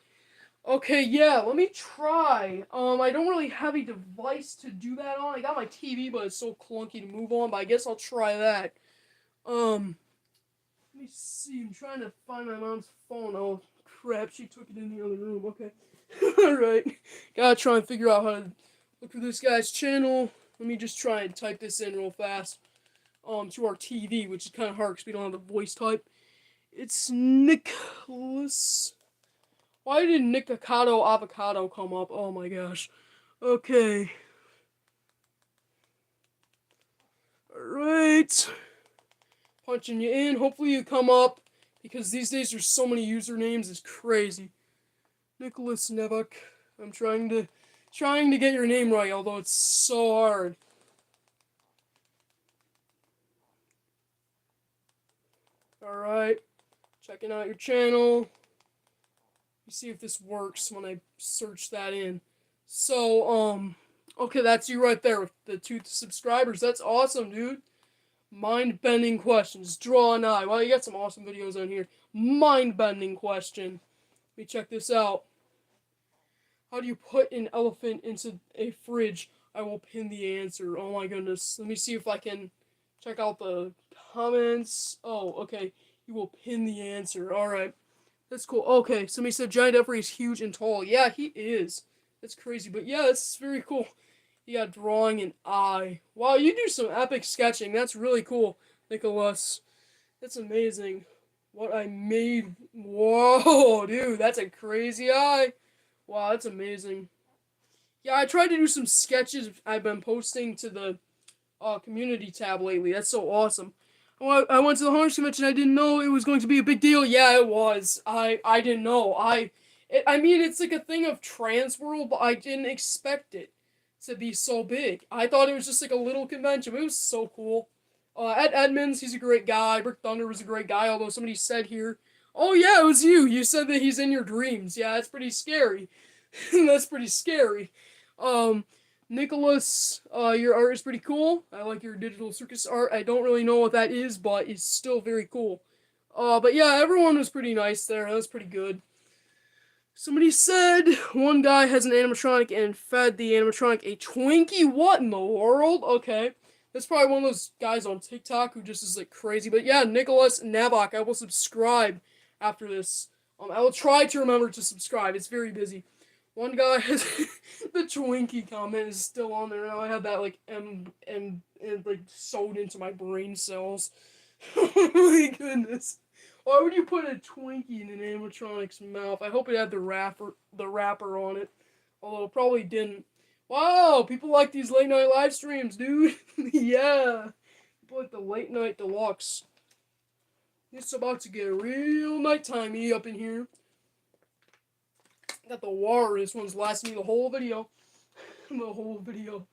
Okay, yeah, let me try. I don't really have a device to do that on. I got my TV, but it's so clunky to move on, but I guess I'll try that. Let me see. I'm trying to find my mom's phone. Oh, crap, she took it in the other room. Okay. Alright. Gotta try and figure out how to look for this guy's channel. Let me just try and type this in real fast. To our TV, which is kind of hard because we don't have the voice type. It's Nicholas. Why did Nikocado Avocado come up? Oh my gosh. Okay. Alright. Punching you in. Hopefully you come up. Because these days there's so many usernames. It's crazy. Nicholas Nevuk. I'm trying to get your name right, although it's so hard. Alright. Checking out your channel. Let me see if this works when I search that in. So, okay, that's you right there with the 2 subscribers. That's awesome, dude. Mind-bending questions. Draw an eye. Well, you got some awesome videos on here. Mind-bending question. Let me check this out. How do you put an elephant into a fridge? I will pin the answer. Oh my goodness. Let me see if I can check out the comments. Oh, okay. You will pin the answer. Alright. That's cool. Okay, somebody said Giant Every is huge and tall. Yeah, he is. That's crazy. But yeah, it's very cool. You got drawing an eye. Wow, you do some epic sketching. That's really cool, Nicholas. That's amazing. What I made. Whoa, dude, that's a crazy eye. Wow, that's amazing. Yeah, I tried to do some sketches I've been posting to the community tab lately. That's so awesome. I went to the Harness Convention. I didn't know it was going to be a big deal. Yeah, it was. I didn't know. I mean, it's like a thing of trans world, but I didn't expect it to be so big. I thought it was just like a little convention. But it was so cool. Ed Edmonds, he's a great guy. Brick Thunder was a great guy. Although somebody said here, "Oh yeah, it was you. You said that he's in your dreams." Yeah, that's pretty scary. That's pretty scary. Um, Nicholas, your art is pretty cool. I like your digital circus art. I don't really know what that is, but it's still very cool. But yeah, everyone was pretty nice there. That was pretty good. Somebody said one guy has an animatronic and fed the animatronic a Twinkie. What in the world? Okay. That's probably one of those guys on TikTok who just is like crazy. But yeah, Nicholas Navok, I will subscribe after this. I will try to remember to subscribe. It's very busy. One guy has the Twinkie comment is still on there now. I have that like like sewed into my brain cells. Oh my goodness. Why would you put a Twinkie in an animatronic's mouth? I hope it had the wrapper on it. Although it probably didn't. Wow, people like these late night live streams, dude. Yeah. People like the late night deluxe. It's about to get real nighttimey up in here. Got the water. This one's lasting me the whole video. The whole video.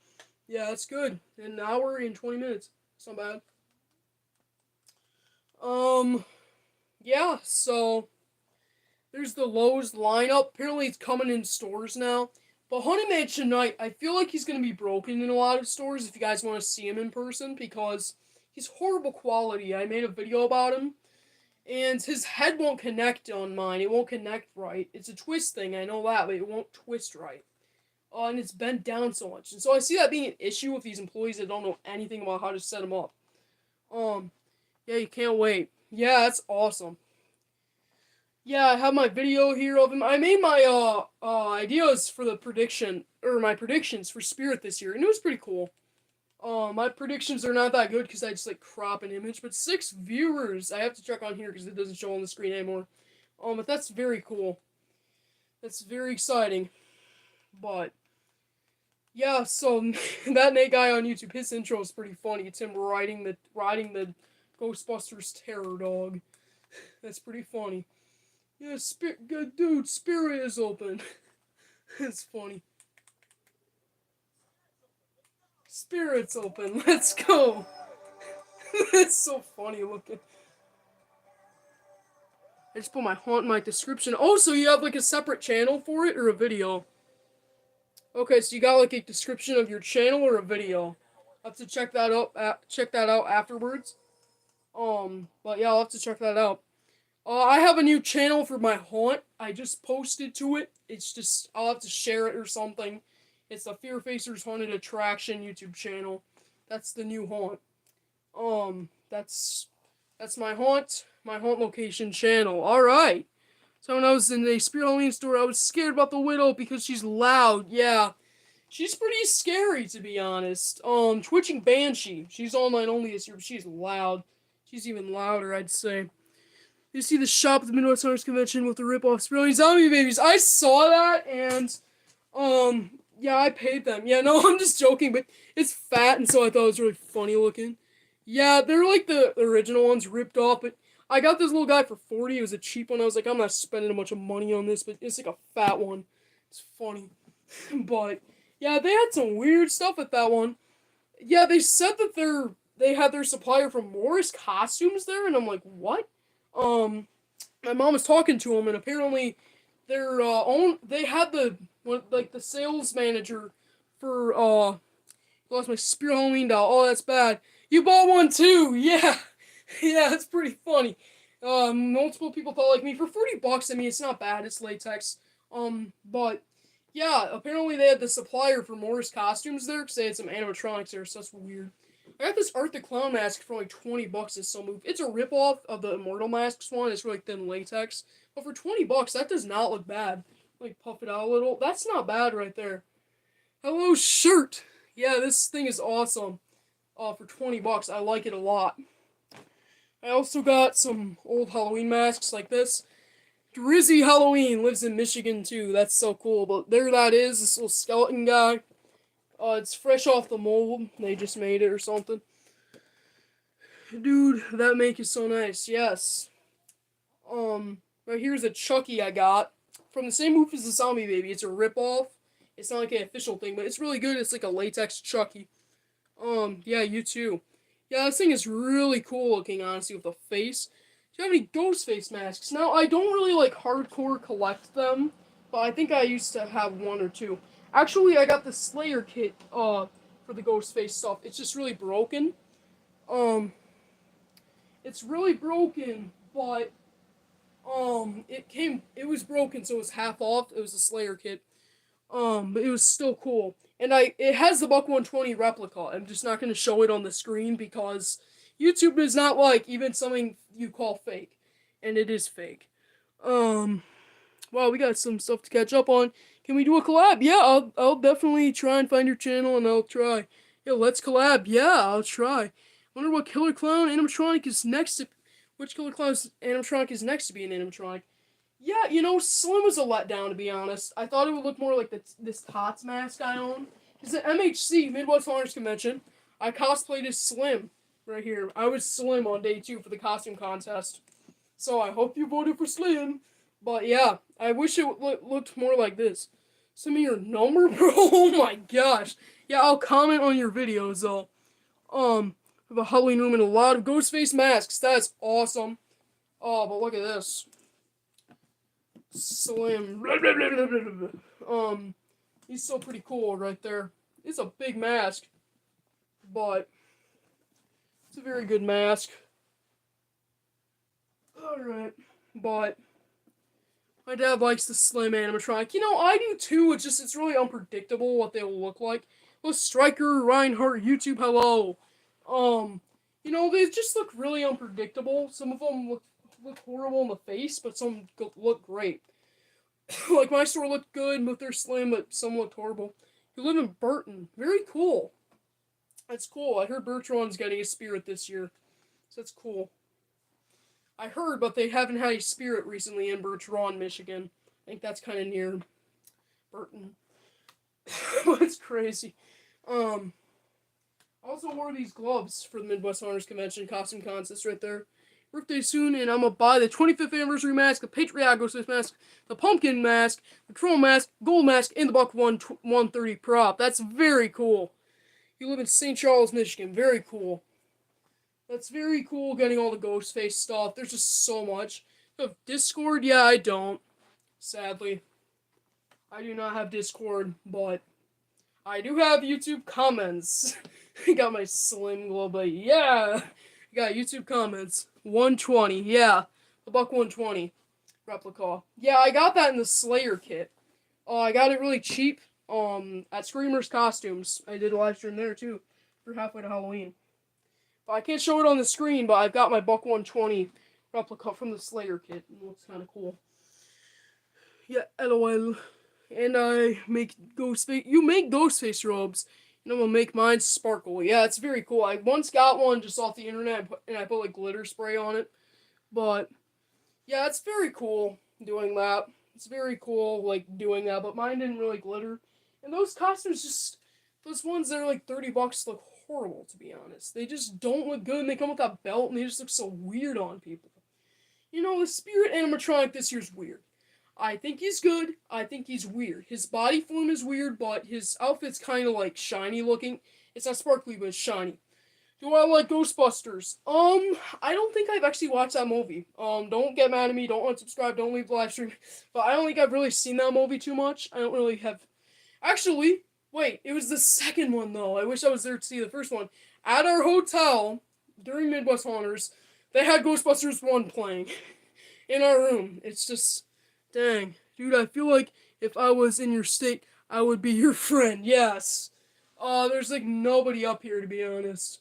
Yeah, that's good. An hour and 20 minutes. It's not bad. Yeah, so there's the Lowe's lineup. Apparently it's coming in stores now. But Haunted Mansion Night, I feel like he's going to be broken in a lot of stores if you guys want to see him in person because he's horrible quality. I made a video about him. And his head won't connect on mine. It won't connect right. It's a twist thing, I know that, but it won't twist right. And it's bent down so much. And so I see that being an issue with these employees that don't know anything about how to set them up. Yeah, you can't wait. Yeah, that's awesome. Yeah, I have my video here of him. I made my ideas for the prediction, or my predictions for Spirit this year, and it was pretty cool. My predictions are not that good because I just like crop an image, but 6 viewers. I have to check on here because it doesn't show on the screen anymore. But that's very cool. That's very exciting. But yeah, so that Nate guy on YouTube, his intro is pretty funny. It's him riding the Ghostbusters terror dog. That's pretty funny. Yeah, good dude, Spirit is open. It's funny. Spirit's open. Let's go. It's so funny looking. I just put my haunt in my description. Oh, so you have like a separate channel for it or a video? Okay, so you got like a description of your channel or a video. I'll have to check that out. Check that out afterwards. But yeah, I'll have to check that out. I have a new channel for my haunt. I just posted to it. It's just I'll have to share it or something. It's the Fear Facers Haunted Attraction YouTube channel. That's the new haunt. That's my haunt location channel. All right. So when I was in the Spirit Halloween store, I was scared about the widow because she's loud. Yeah, she's pretty scary to be honest. Twitching Banshee. She's online only this year, but she's loud. She's even louder, I'd say. You see the shop at the Midwest Hunters Convention with the rip-off Sprilling Zombie Babies. I saw that, and, yeah, I paid them. Yeah, no, I'm just joking, but it's fat, and so I thought it was really funny looking. Yeah, they're like the original ones ripped off, but I got this little guy for 40. It was a cheap one. I was like, I'm not spending a bunch of money on this, but it's like a fat one. It's funny. But, yeah, they had some weird stuff at that one. Yeah, they said that they had their supplier from Morris Costumes there, and I'm like, what? Um, my mom was talking to him, and apparently their own they had the sales manager for lost my Spirit Halloween doll. Oh, that's bad. You bought one too, yeah, yeah, that's pretty funny. Multiple people thought like me for $40. I mean, it's not bad. It's latex. But yeah, apparently they had the supplier for Morris Costumes there because they had some animatronics there. So that's weird. I got this Art the Clown mask for like $20 at some move. It's a ripoff of the Immortal Masks one. It's really thin latex. But for $20, that does not look bad. Like puff it out a little. That's not bad right there. Hello shirt. Yeah, this thing is awesome. For $20, I like it a lot. I also got some old Halloween masks like this. Drizzy Halloween lives in Michigan too. That's so cool. But there that is, this little skeleton guy. It's fresh off the mold. They just made it or something. Dude, that make is so nice. Yes. Right here's a Chucky I got from the same movie as the Zombie Baby. It's a ripoff. It's not like an official thing, but it's really good. It's like a latex Chucky. Yeah, you too. Yeah, this thing is really cool looking, honestly, with a face. Do you have any ghost face masks? Now, I don't really like hardcore collect them, but I think I used to have one or two. Actually, I got the Slayer kit, for the ghost face stuff. It's just really broken. Um, it's really broken, but, it was broken, so it was half off. It was a Slayer kit. But it was still cool. And it has the Buck 120 replica. I'm just not going to show it on the screen because YouTube does not like even something you call fake. And it is fake. Wow, we got some stuff to catch up on. Can we do a collab? Yeah, I'll definitely try and find your channel and I'll try. Yeah, let's collab. Yeah, I'll try. Wonder what Killer Clown animatronic is next to... Which Killer Clown's animatronic is next to be an animatronic? Yeah, Slim was a letdown, to be honest. I thought it would look more like this Tots mask I own. Because at MHC, Midwest Hunters Convention, I cosplayed as Slim right here. I was Slim on day 2 for the costume contest. So I hope you voted for Slim. But yeah, I wish it looked more like this. Send me your number, bro. Oh my gosh. Yeah, I'll comment on your videos, though. I have a Halloween room and a lot of ghost face masks. That's awesome. Oh, but look at this. Slim. He's still pretty cool right there. It's a big mask, but it's a very good mask. Alright, but my dad likes the Slim animatronic. I do too. It's really unpredictable what they will look like. Well, Striker, Reinhardt, YouTube, hello. They just look really unpredictable. Some of them look horrible in the face, but some look great. Like my store looked good with their Slim, but some looked horrible. You live in Burton. Very cool. That's cool. I heard Bertrand's getting a spirit this year. So that's cool. I heard, but they haven't had a spirit recently in Bertrand, Michigan. I think that's kind of near Burton. It's crazy. I also wore these gloves for the Midwest Hunters Convention costume contest right there. birthday soon, and I'm gonna buy the 25th anniversary mask, the Patriot Ghostface mask, the pumpkin mask, the troll mask, gold mask, and the Buck 130 prop. That's very cool. You live in St. Charles, Michigan. Very cool. That's very cool getting all the Ghostface stuff. There's just so much. You have Discord? Yeah, I don't. Sadly. I do not have Discord, but I do have YouTube comments. I got my Slim Glow, but yeah. I got YouTube comments. 120, yeah. The Buck 120 replica. Yeah, I got that in the Slayer kit. I got it really cheap. At Screamer's Costumes. I did a live stream there too. For halfway to Halloween. But I can't show it on the screen, but I've got my Buck 120 replica from the Slayer kit. It looks kind of cool. Yeah, LOL. And I make Ghostface. You make Ghostface robes. And I'm gonna make mine sparkle. Yeah, it's very cool. I once got one just off the internet, and I put like glitter spray on it. But yeah, it's very cool doing that. It's very cool like doing that. But mine didn't really glitter. And those costumes just, those ones that are like $30 look horrible, to be honest. They just don't look good, and they come with that belt, and they just look so weird on people. You know, the Spirit animatronic this year's weird. I think he's good. I think he's weird. His body form is weird, but his outfit's kind of like shiny looking. It's not sparkly, but it's shiny. Do I like Ghostbusters? I don't think I've actually watched that movie. Don't get mad at me. Don't unsubscribe. Don't leave the live stream. But I don't think I've really seen that movie too much. I don't really have. Actually, wait. It was the second one though. I wish I was there to see the first one. At our hotel during Midwest Haunters, they had Ghostbusters 1 playing in our room. It's just. Dang. Dude, I feel like if I was in your state, I would be your friend. Yes. There's like nobody up here, to be honest.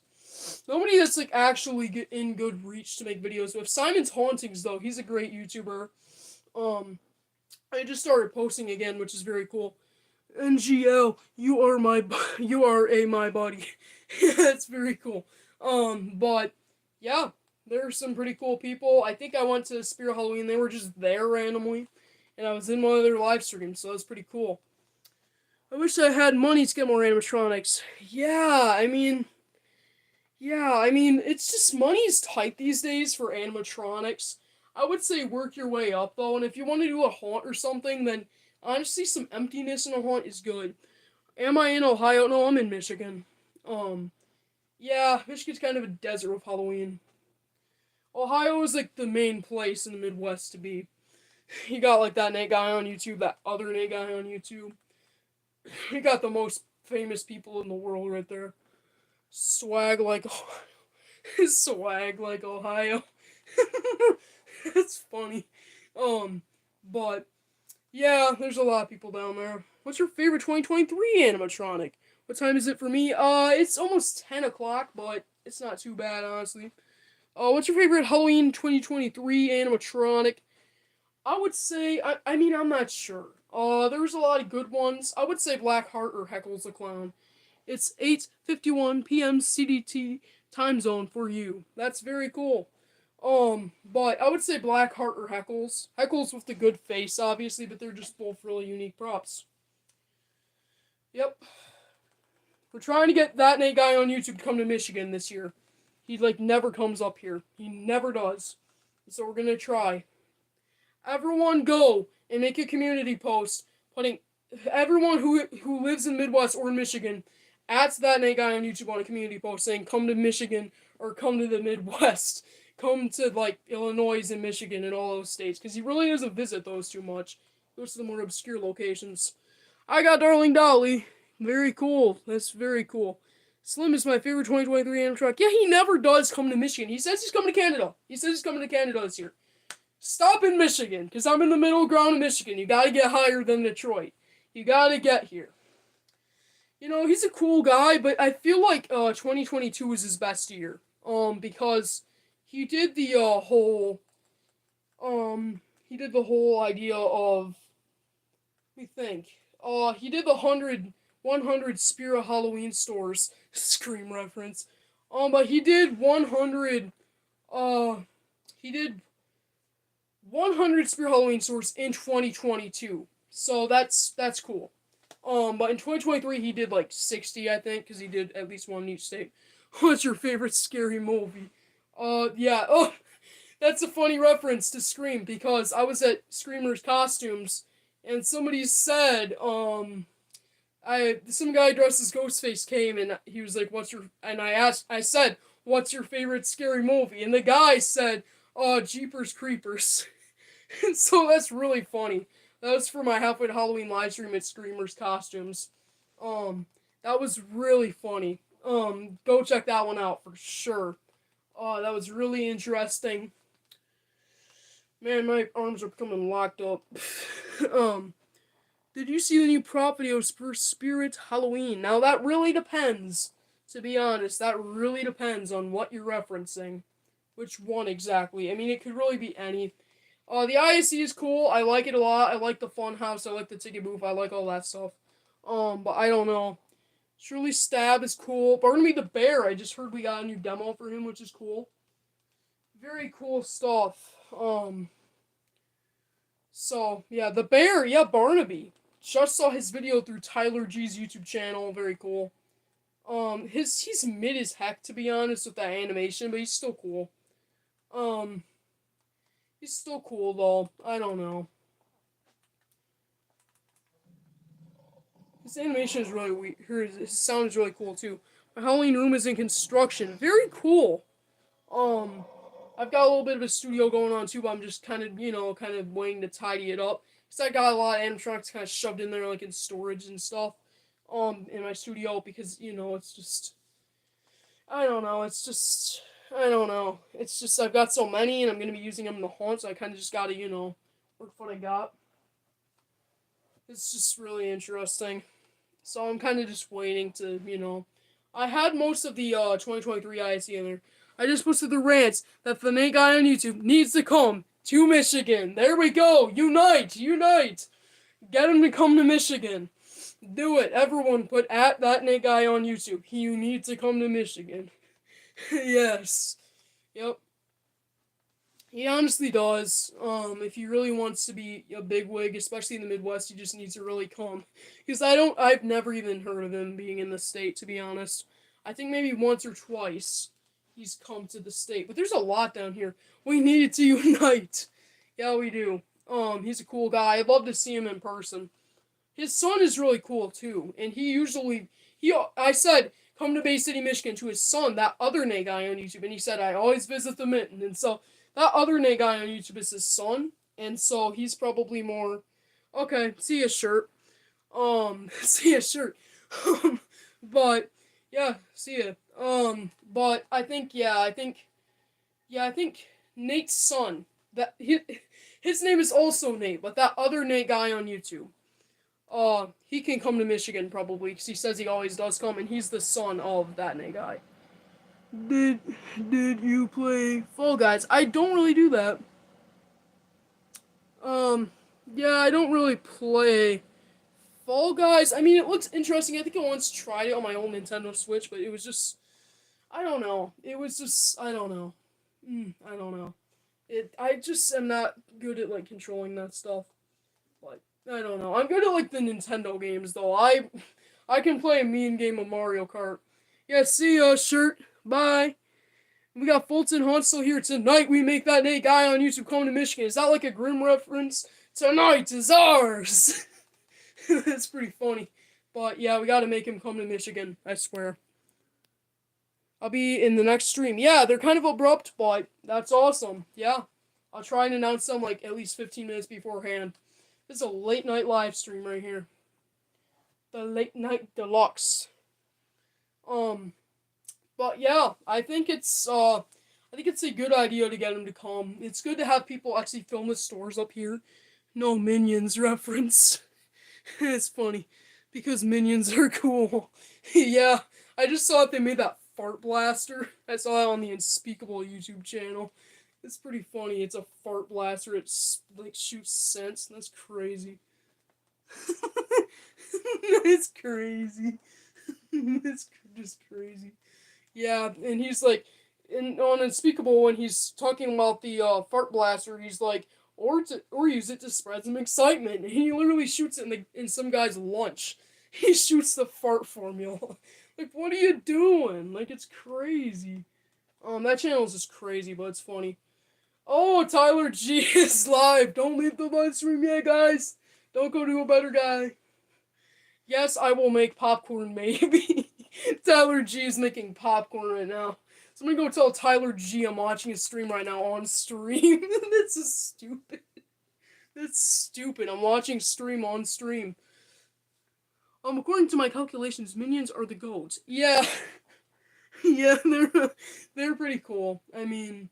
Nobody that's like actually in good reach to make videos with. Simon's Hauntings, though, he's a great YouTuber. I just started posting again, which is very cool. NGL, you are my buddy. That's very cool. But yeah, there are some pretty cool people. I think I went to Spirit Halloween. They were just there randomly. And I was in one of their live streams, so that was pretty cool. I wish I had money to get more animatronics. Yeah, I mean, it's just money's tight these days for animatronics. I would say work your way up, though, and if you want to do a haunt or something, then honestly, some emptiness in a haunt is good. Am I in Ohio? No, I'm in Michigan. Yeah, Michigan's kind of a desert with Halloween. Ohio is like the main place in the Midwest to be. You got like that Nate guy on YouTube, that other Nate guy on YouTube. You got the most famous people in the world right there. Swag like Ohio. It's funny. But yeah, there's a lot of people down there. What's your favorite 2023 animatronic? What time is it for me? It's almost 10 o'clock, but it's not too bad, honestly. What's your favorite Halloween 2023 animatronic? I would say, I'm not sure. There's a lot of good ones. I would say Blackheart or Heckles the Clown. It's 8:51 p.m. CDT time zone for you. That's very cool. But I would say Blackheart or Heckles. Heckles with the good face, obviously, but they're just both really unique props. Yep. We're trying to get that Nate guy on YouTube to come to Michigan this year. He, never comes up here. He never does. So we're gonna try. Everyone go and make a community post putting everyone who lives in Midwest or in Michigan at that Nate guy on YouTube on a community post saying come to Michigan or come to the Midwest. Come to Illinois and Michigan and all those states because he really doesn't visit those too much. He goes to the more obscure locations. I got Darling Dolly. Very cool. That's very cool. Slim is my favorite 2023 animatronic. Yeah, he never does come to Michigan. He says he's coming to Canada. He says he's coming to Canada this year. Stop in Michigan, because I'm in the middle ground of Michigan. You gotta get higher than Detroit. You gotta get here. You know, he's a cool guy, but I feel like 2022 was his best year. Because he did the whole idea of, let me think. He did the 100 Spirit Halloween stores. Scream reference. But he did 100 Spirit Halloween stores in 2022. So that's cool. But in 2023 he did 60, I think, because he did at least one in each state. What's your favorite scary movie? Yeah. Oh, That's a funny reference to Scream because I was at Screamer's Costumes and somebody said, some guy dressed as Ghostface came and he was like, I said, "What's your favorite scary movie?" And the guy said, "Oh, Jeepers Creepers." And so that's really funny. That was for my halfway to Halloween live stream at Screamer's Costumes. Um, that was really funny. Go check that one out for sure. Oh, that was really interesting. Man, my arms are becoming locked up. um, did you see the new prop videos for Spirit Halloween? Now that really depends. To be honest, that really depends on what you're referencing. Which one exactly? I mean, it could really be any. The ISC is cool. I like it a lot. I like the fun house. I like the ticket booth. I like all that stuff. But I don't know. Surely Stab is cool. Barnaby the Bear. I just heard we got a new demo for him, which is cool. Very cool stuff. So yeah, the bear. Yeah, Barnaby. Just saw his video through Tyler G's YouTube channel. Very cool. He's mid as heck to be honest with that animation, but he's still cool. Um, he's still cool though. I don't know. His animation is really weird. His sound is really cool too. My Halloween room is in construction. Very cool. Um, I've got a little bit of a studio going on too, but I'm just kind of, kind of waiting to tidy it up. Because I got a lot of animatronics kind of shoved in there, like in storage and stuff, in my studio, because, it's just, I don't know, I don't know. It's just, I've got so many, and I'm going to be using them in the haunt, so I kind of just got to, work with what I got. It's just really interesting. So I'm kind of just waiting to, I had most of the 2023 ISC in there. I just posted the rants that the Nate guy on YouTube needs to come to Michigan. There we go. Unite. Unite. Get him to come to Michigan. Do it. Everyone put at that Nate guy on YouTube. You need to come to Michigan. Yes. Yep. He honestly does. If he really wants to be a bigwig, especially in the Midwest, he just needs to really come. Because I've never even heard of him being in the state, to be honest. I think maybe once or twice he's come to the state. But there's a lot down here. We need to unite. Yeah, we do. He's a cool guy. I'd love to see him in person. His son is really cool, too. And I said, come to Bay City, Michigan, to his son, that other Nate guy on YouTube. And he said, I always visit the Mitten. And so that other Nate guy on YouTube is his son, and so he's probably more. Okay, see a shirt. See a shirt. But yeah, see it. But I think Nate's son. His name is also Nate, but that other Nate guy on YouTube. He can come to Michigan probably because he says he always does come, and he's the son of that Nate guy. Did did you play Fall Guys? I don't really do that. Yeah, I don't really play Fall Guys. I mean, it looks interesting. I think I once tried it on my old Nintendo Switch, but it was just, I don't know. It was just, I don't know. I don't know. I just am not good at like controlling that stuff. But I don't know. I'm good at like the Nintendo games though. I can play a mean game of Mario Kart. Yeah, see ya, shirt. Bye. We got Fulton Hansel here. Tonight we make that Nate guy on YouTube come to Michigan. Is that like a Grimm reference? Tonight is ours! That's pretty funny. But yeah, we gotta make him come to Michigan, I swear. I'll be in the next stream. Yeah, they're kind of abrupt, but that's awesome. Yeah. I'll try and announce them like at least 15 minutes beforehand. This is a late night live stream right here. The Late Night Deluxe. But yeah, I think it's a good idea to get him to come. It's good to have people actually film the stores up here. No Minions reference. It's funny because Minions are cool. Yeah, I just saw that they made that fart blaster. I saw that on the Unspeakable YouTube channel. It's pretty funny. It's a fart blaster. It like shoots scents. That's crazy. It's crazy. It's just crazy. Yeah, and he's like, on Unspeakable when he's talking about the fart blaster, he's like, or use it to spread some excitement. And he literally shoots it in some guy's lunch. He shoots the fart formula. Like, what are you doing? Like, it's crazy. That channel is just crazy, but it's funny. Oh, Tyler G is live. Don't leave the live stream yet, guys. Don't go to a better guy. Yes, I will make popcorn, maybe. Tyler G is making popcorn right now. So I'm gonna go tell Tyler G I'm watching his stream right now on stream. This is stupid. That's stupid. I'm watching stream on stream. According to my calculations, minions are the goats. Yeah, yeah, they're pretty cool. I mean,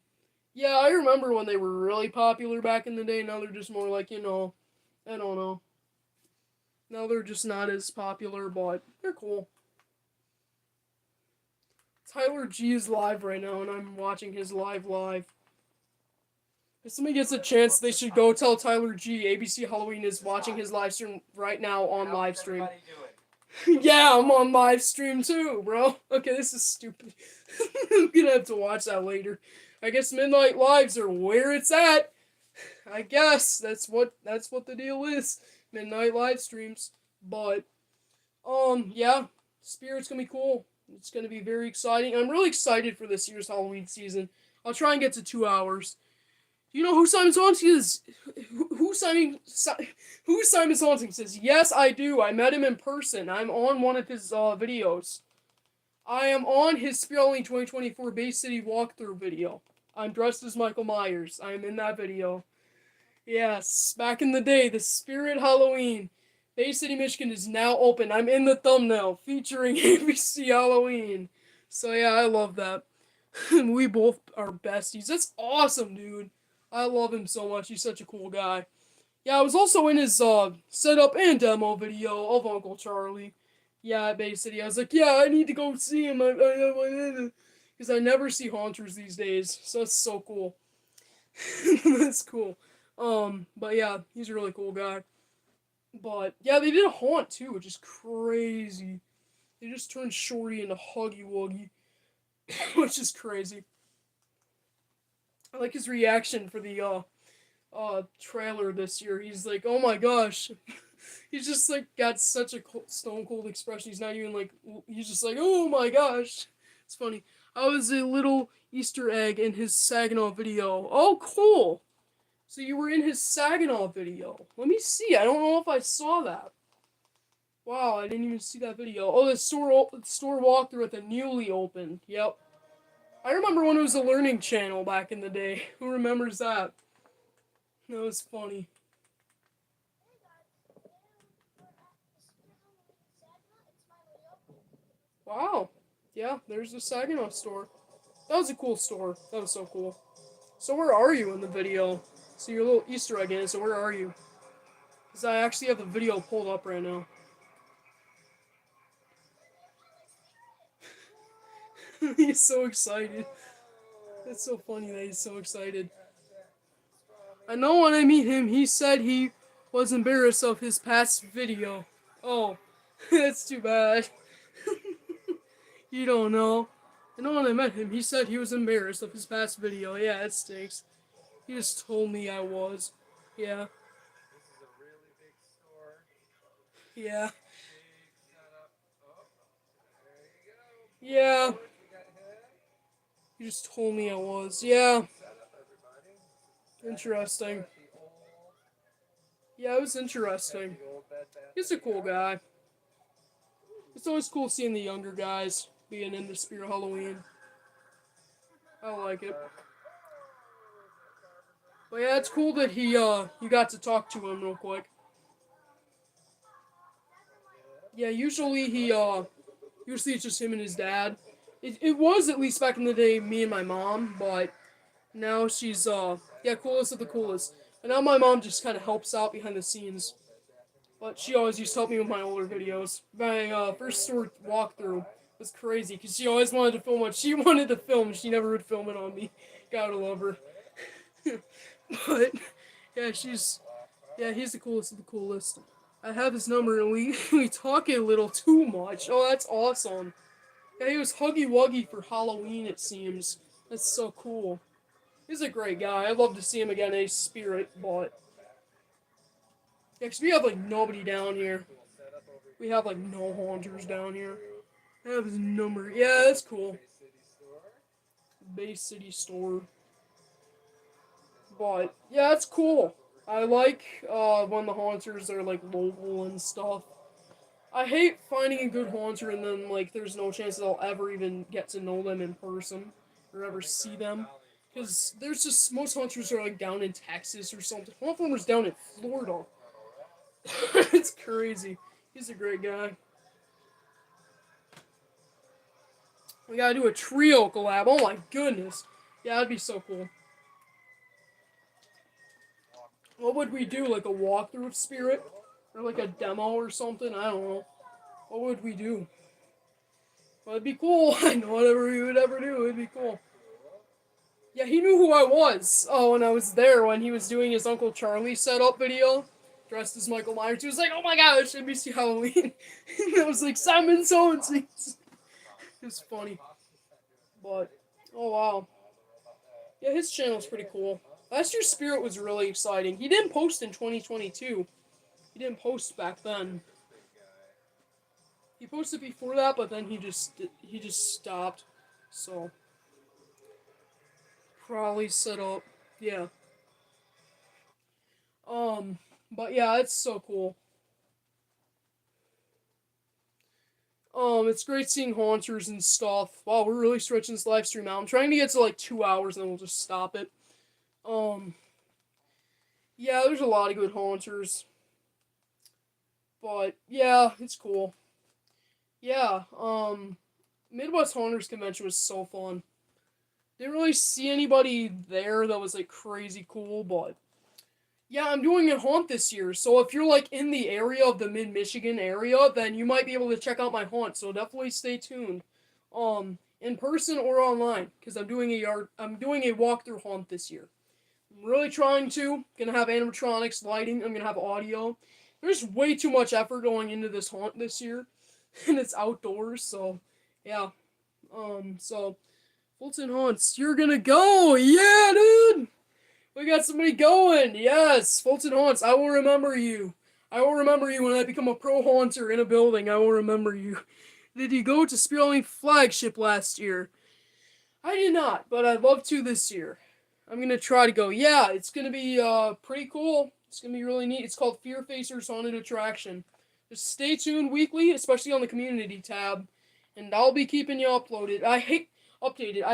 yeah, I remember when they were really popular back in the day. Now they're just more like, I don't know. Now they're just not as popular, but they're cool. Tyler G is live right now, and I'm watching his live. If somebody gets a chance, they should go tell Tyler G ABC Halloween is watching his live stream right now on live stream. Yeah, I'm on live stream too, bro. Okay, this is stupid. I'm gonna have to watch that later. I guess Midnight Lives are where it's at. I guess that's what the deal is. Midnight live streams. But yeah, Spirit's gonna be cool. It's gonna be very exciting. I'm really excited for this year's Halloween season. I'll try and get to 2 hours. Do you know who Simon Haunting is? Who Simon Haunting says? Yes, I do. I met him in person. I'm on one of his videos. I am on his Spirit Halloween 2024 Bay City walkthrough video. I'm dressed as Michael Myers. I am in that video. Yes, back in the day, the Spirit Halloween. Bay City, Michigan is now open. I'm in the thumbnail featuring ABC Halloween. So yeah, I love that. We both are besties. That's awesome, dude. I love him so much. He's such a cool guy. Yeah, I was also in his setup and demo video of Uncle Charlie. Yeah, at Bay City. I was like, yeah, I need to go see him. Because I never see haunters these days. So that's so cool. That's cool. But yeah, he's a really cool guy. But yeah, they did a haunt too, which is crazy. They just turned Shorty into Huggy Wuggy, which is crazy. I like his reaction for the trailer this year. He's like, oh my gosh. He's just like got such a stone cold expression. He's not even like, he's just like, oh my gosh. It's funny. I was a little Easter egg in his Saginaw video. Oh, cool. So you were in his Saginaw video. Let me see. I don't know if I saw that. Wow, I didn't even see that video. Oh, the store walkthrough at the newly opened. Yep. I remember when it was a learning channel back in the day. Who remembers that? That was funny. Wow. Yeah, there's the Saginaw store. That was a cool store. That was so cool. So where are you in the video? So your little Easter egg in. So where are you? Because I actually have the video pulled up right now. He's so excited. That's so funny that he's so excited. I know when I meet him, he said he was embarrassed of his past video. Oh, that's too bad. You don't know. I know when I met him, he said he was embarrassed of his past video. Yeah, it stinks. He just told me I was. Yeah. Yeah. Yeah. He just told me I was. Yeah. Interesting. Yeah, it was interesting. He's a cool guy. It's always cool seeing the younger guys being in the Spirit Halloween. I like it. But yeah, it's cool that you got to talk to him real quick. Yeah, usually it's just him and his dad. It was at least back in the day me and my mom, but now she's yeah, coolest of the coolest. And now my mom just kind of helps out behind the scenes. But she always used to help me with my older videos. My first store walkthrough was crazy because she always wanted to film what she wanted to film. She never would film it on me. Gotta love her. But yeah, he's the coolest of the coolest. I have his number and we talk a little too much. Oh, that's awesome. Yeah, he was Huggy Wuggy for Halloween, it seems. That's so cool. He's a great guy. I'd love to see him again in a spirit, but yeah, 'cause we have like nobody down here. We have like no haunters down here. I have his number. Yeah, that's cool. Bay City store. But yeah, it's cool. I like when the haunters are like local and stuff. I hate finding a good haunter and then like there's no chance that I'll ever even get to know them in person or ever see them. Because there's just most hunters are like down in Texas or something. Haunt Farmer's down in Florida. It's crazy. He's a great guy. We gotta do a trio collab. Oh my goodness. Yeah, that'd be so cool. What would we do? Like a walkthrough of Spirit? Or like a demo or something? I don't know. What would we do? Well, it'd be cool. I know whatever we would ever do, it'd be cool. Yeah, he knew who I was. Oh, when I was there, when he was doing his Uncle Charlie setup video, dressed as Michael Myers, he was like, "Oh my gosh, NBC Halloween." And I was like, "Simon so and so." It was funny, but oh wow, yeah, his channel's pretty cool. Last year's Spirit was really exciting. He didn't post in 2022. He didn't post back then. He posted before that, but then he just stopped. So probably set up. Yeah. Um. But yeah, it's so cool. It's great seeing haunters and stuff. Wow, we're really stretching this live stream out. I'm trying to get to like 2 hours, and then we'll just stop it. Um. Yeah, there's a lot of good haunters. But yeah, it's cool. Yeah. Midwest Haunters Convention was so fun. Didn't really see anybody there that was like crazy cool, but yeah, I'm doing a haunt this year. So if you're like in the area of the Mid Michigan area, then you might be able to check out my haunt. So definitely stay tuned, in person or online, because I'm doing a walkthrough haunt this year. I'm really trying to. Gonna have animatronics, lighting. I'm gonna have audio. There's way too much effort going into this haunt this year, and it's outdoors. So yeah. So Fulton Haunts, you're gonna go, yeah, dude. We got somebody going. Yes, Fulton Haunts, I will remember you. I will remember you when I become a pro haunter in a building. I will remember you. Did you go to Spearling Flagship last year? I did not, but I'd love to this year. I'm gonna try to go. Yeah, it's gonna be pretty cool. It's gonna be really neat. It's called Fear Facers Haunted Attraction. Just stay tuned weekly, especially on the community tab, and I'll be keeping you updated. I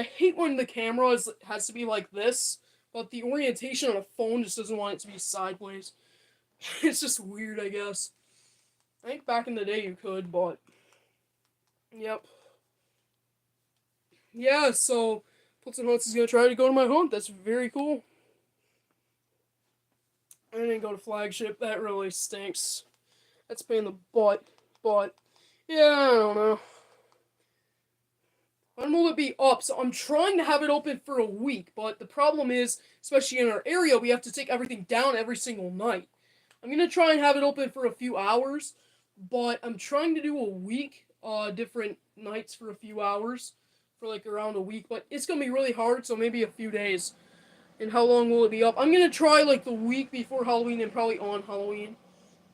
hate when the camera has to be like this, but the orientation on a phone just doesn't want it to be sideways. It's just weird, I guess. I think back in the day you could, but yep. Yeah, so Fulton Hunts is gonna try to go to my hunt. That's very cool. I didn't go to Flagship. That really stinks. That's a pain in the butt. But yeah, I don't know. When will it be up? So I'm trying to have it open for a week, but the problem is, especially in our area, we have to take everything down every single night. I'm gonna try and have it open for a few hours, but I'm trying to do a week, different nights for a few hours, for like around a week. But it's gonna be really hard, so maybe a few days. And how long will it be up? I'm gonna try like the week before Halloween and probably on Halloween.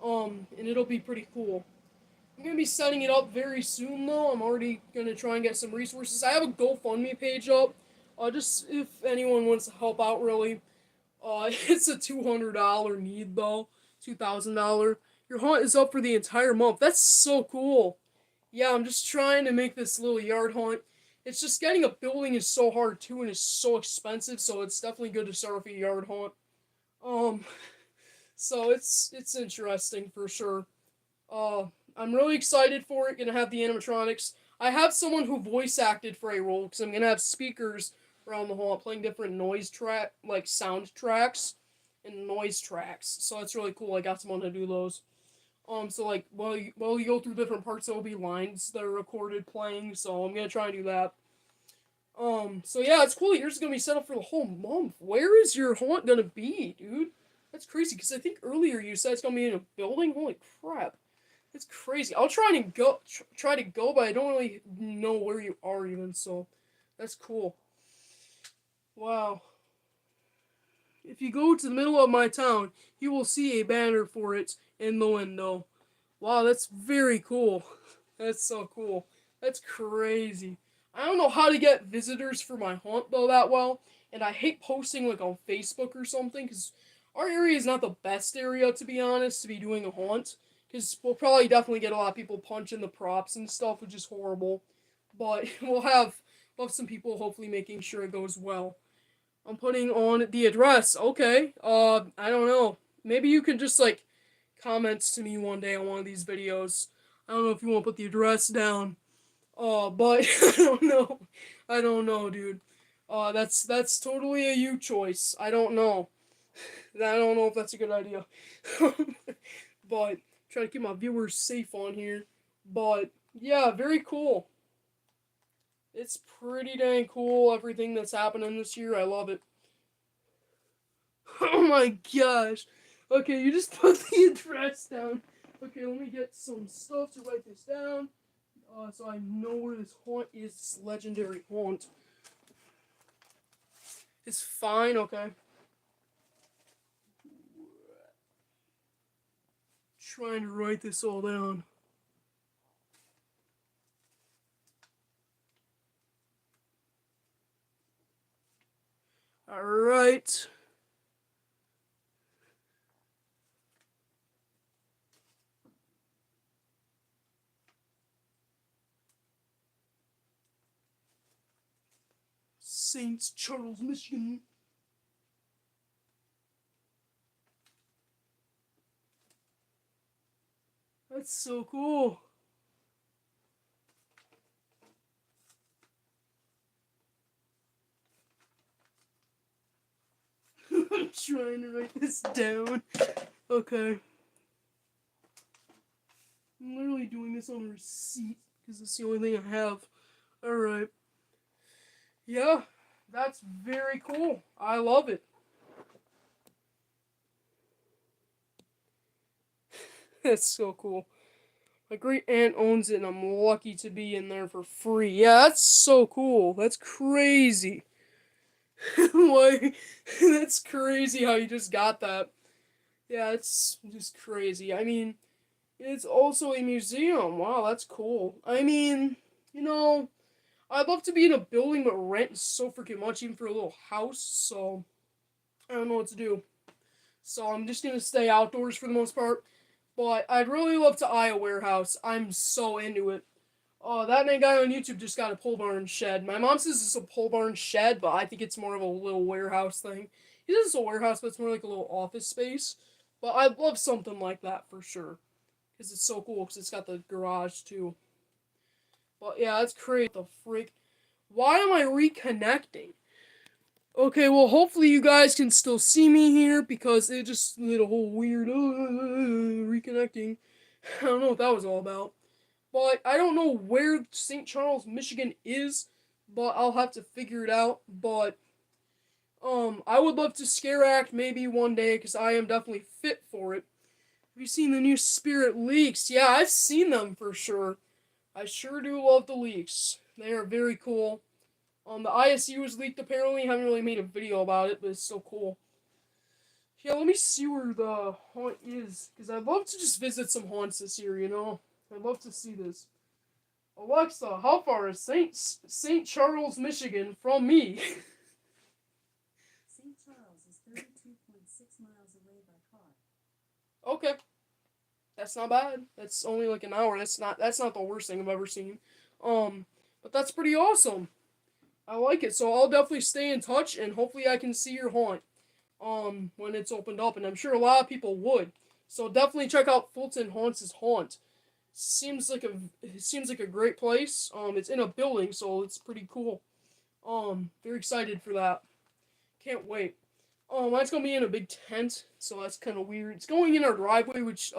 And it'll be pretty cool. I'm gonna be setting it up very soon though. I'm already gonna try and get some resources. I have a GoFundMe page up. Just if anyone wants to help out, really. It's a $200 need though. $2,000. Your haunt is up for the entire month. That's so cool. Yeah, I'm just trying to make this little yard haunt. It's just getting a building is so hard too, and it's so expensive. So it's definitely good to start with a yard haunt. Um, so it's interesting for sure. Uh, I'm really excited for it. Gonna have the animatronics. I have someone who voice acted for a role because I'm gonna have speakers around the hall playing different like sound tracks and noise tracks. So that's really cool. I got someone to do those. So like while you go through different parts, there will be lines that are recorded playing. So I'm gonna try and do that. So yeah, it's cool. Yours is gonna be set up for the whole month. Where is your haunt gonna be, dude? That's crazy. Because I think earlier you said it's gonna be in a building. Holy crap! It's crazy. I'll try to go, but I don't really know where you are even. So, that's cool. Wow. If you go to the middle of my town, you will see a banner for it in the window. Wow, that's very cool. That's so cool. That's crazy. I don't know how to get visitors for my haunt though that well. and I hate posting like on Facebook or something because our area is not the best area to be honest to be doing a haunt because we'll probably definitely get a lot of people punching the props and stuff, which is horrible. But we'll have some people hopefully making sure it goes well. I'm putting on the address. Okay. I don't know. Maybe you can just like comment to me one day on one of these videos. I don't know if you want to put the address down. But I don't know. I don't know, dude. That's totally a you choice. I don't know. I don't know if that's a good idea. But try to keep my viewers safe on here. But yeah, very cool. It's pretty dang cool everything that's happening this year. I love it. Oh my gosh. Okay, you just put the address down. Okay, let me get some stuff to write this down. So I know where this haunt is. This legendary haunt. It's fine, okay. Trying to write this all down. Alright. St. Charles, Michigan. That's so cool. I'm trying to write this down. Okay. I'm literally doing this on a receipt because it's the only thing I have. Alright. Yeah, that's very cool. I love it. That's so cool. My great aunt owns it and I'm lucky to be in there for free. Yeah, that's so cool. That's crazy. Why? That's crazy how you just got that. Yeah, it's just crazy. I mean, it's also a museum. Wow, that's cool. I mean, you know, I'd love to be in a building, but rent is so freaking much, even for a little house, so I don't know what to do. So I'm just gonna stay outdoors for the most part. But I'd really love to eye a warehouse. I'm so into it. Oh, that guy on YouTube just got a pole barn shed. My mom says it's a pole barn shed, but I think it's more of a little warehouse thing. He says it's a warehouse, but it's more like a little office space. But I'd love something like that for sure. Because it's so cool, because it's got the garage too. But yeah, that's crazy. What the freak? Why am I reconnecting? Okay, well, hopefully you guys can still see me here, because it just did a whole weird reconnecting. I don't know what that was all about. But I don't know where St. Charles, Michigan is, but I'll have to figure it out. But I would love to scare act maybe one day because I am definitely fit for it. Have you seen the new Spirit leaks? Yeah, I've seen them for sure. I sure do love the leaks. They are very cool. The ISU was leaked apparently. I haven't really made a video about it, but it's so cool. Yeah, let me see where the haunt is, because I'd love to just visit some haunts this year, you know? I'd love to see this. Alexa, how far is St. Charles, Michigan from me? St. Charles is 32.6 miles away by car. Okay. That's not bad. That's only like an hour. That's not the worst thing I've ever seen. But that's pretty awesome. I like it. So I'll definitely stay in touch and hopefully I can see your haunt when it's opened up, and I'm sure a lot of people would. So definitely check out Fulton Haunts' Haunt. Seems like a great place. It's in a building, so it's pretty cool. Very excited for that. Can't wait. Mine's gonna be in a big tent, so that's kind of weird. It's going in our driveway, which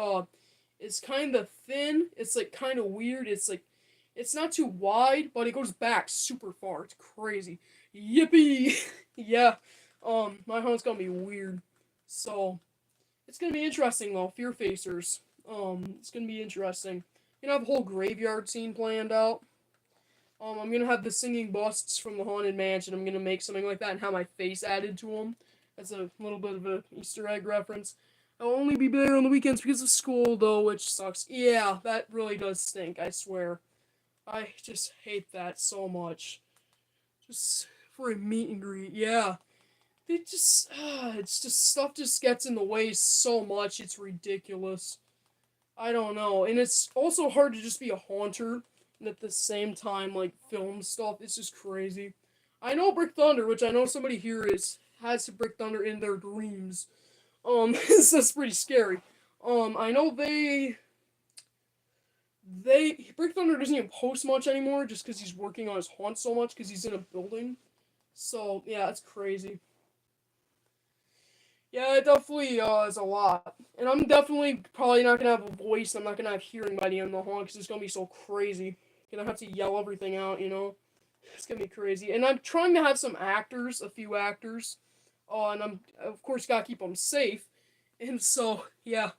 is kind of thin. It's like kind of weird. It's not too wide, but it goes back super far. It's crazy. Yippee! Yeah. My hunt's gonna be weird. So it's gonna be interesting though. Fear Facers. It's gonna be interesting. You know, I have a whole graveyard scene planned out. I'm gonna have the singing busts from the Haunted Mansion. I'm gonna make something like that and have my face added to them. That's a little bit of a Easter egg reference. I'll only be there on the weekends because of school, though, which sucks. Yeah, that really does stink, I swear. I just hate that so much. Just for a meet and greet. Yeah, they just it's just stuff just gets in the way so much. It's ridiculous. I don't know, and it's also hard to just be a haunter and at the same time like film stuff. It's just crazy. I know Brick Thunder, which I know somebody here is has Brick Thunder in their dreams. So that's pretty scary. I know they Brick Thunder doesn't even post much anymore just because he's working on his haunt so much because he's in a building. So yeah, it's crazy. Yeah, it definitely is a lot, and I'm definitely probably not gonna have a voice. I'm not gonna have hearing by the end of the haunt because it's gonna be so crazy. Gonna have to yell everything out, you know. It's gonna be crazy, and I'm trying to have some actors, a few actors, and I'm of course gotta keep them safe, and so yeah,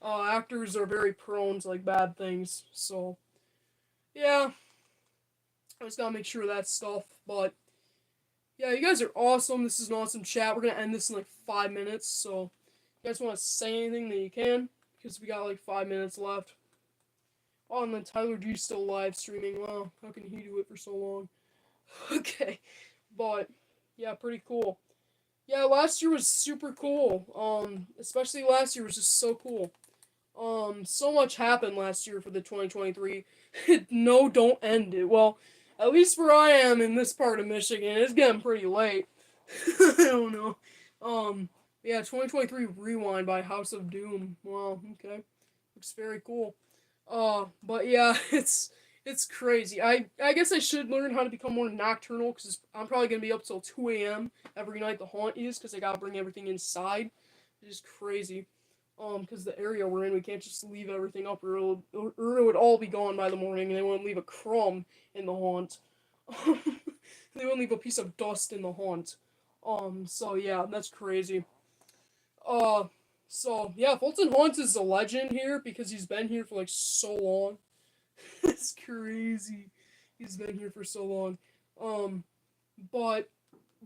actors are very prone to like bad things. So yeah, I just gotta make sure of that stuff. But yeah, you guys are awesome. This is an awesome chat. We're gonna end this in like 5 minutes. So you guys want to say anything that you can because we got like 5 minutes left. Oh, and then Tyler G's still live streaming. Wow, how can he do it for so long? Okay, but yeah, pretty cool. Yeah, last year was super cool. Especially last year was just so cool. So much happened last year for the 2023. No, don't end it. Well, at least where I am in this part of Michigan, it's getting pretty late. I don't know. Yeah, 2023 Rewind by House of Doom. Wow, okay. Looks very cool. But yeah, it's crazy. I guess I should learn how to become more nocturnal because I'm probably gonna be up till 2 a.m. every night the haunt is because I gotta bring everything inside. It's just crazy. Because the area we're in, we can't just leave everything up, or it would all be gone by the morning, and they wouldn't leave a crumb in the haunt. They wouldn't leave a piece of dust in the haunt. So yeah, that's crazy. Uh, so yeah, Fulton Haunt is a legend here because he's been here for like so long. It's crazy. He's been here for so long. Um, but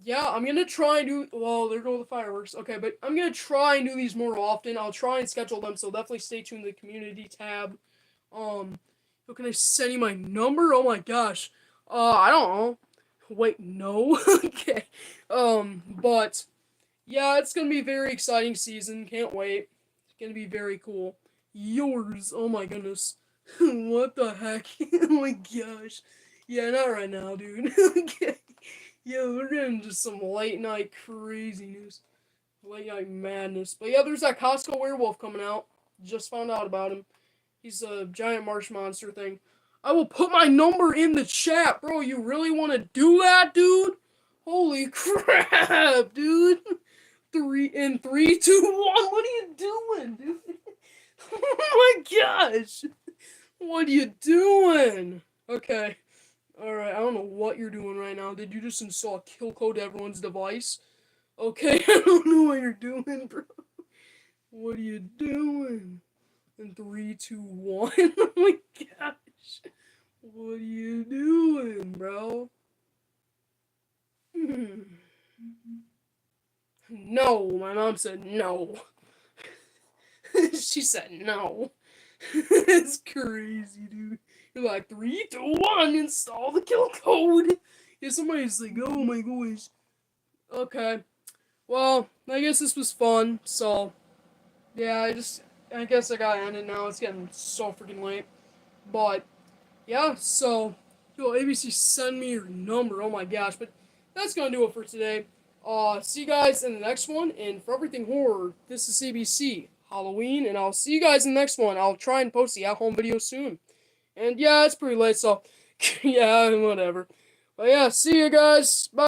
yeah, I'm gonna try and do. Well, there go the fireworks. Okay, but I'm gonna try and do these more often. I'll try and schedule them, so definitely stay tuned to the community tab. How can I send you my number? Oh my gosh. I don't know. Wait, no. Okay. But yeah, it's gonna be a very exciting season. Can't wait. It's gonna be very cool. Yours. Oh my goodness. What the heck? Oh my gosh. Yeah, not right now, dude. Okay. Yeah, we're getting just some late night craziness. Late night madness. But yeah, there's that Costco werewolf coming out. Just found out about him. He's a giant marsh monster thing. I will put my number in the chat, bro. You really want to do that, dude? Holy crap, dude. Three, two, one. What are you doing, dude? Oh my gosh. What are you doing? Okay. Alright, I don't know what you're doing right now. Did you just install a kill code to everyone's device? Okay, I don't know what you're doing, bro. What are you doing? In 3, 2, 1. Oh my gosh. What are you doing, bro? No, my mom said no. She said no. It's crazy, dude. You're like 3, 2, 1, install the kill code. Yeah, somebody's like, oh my gosh. Okay. Well, I guess this was fun. So, yeah, I guess I gotta end it now. It's getting so freaking late. But yeah, so yo, ABC, send me your number. Oh my gosh. But that's gonna do it for today. See you guys in the next one. And for everything horror, this is ABC Halloween, and I'll see you guys in the next one. I'll try and post the at-home video soon. And yeah, it's pretty late, so yeah, whatever. But yeah, see you guys. Bye.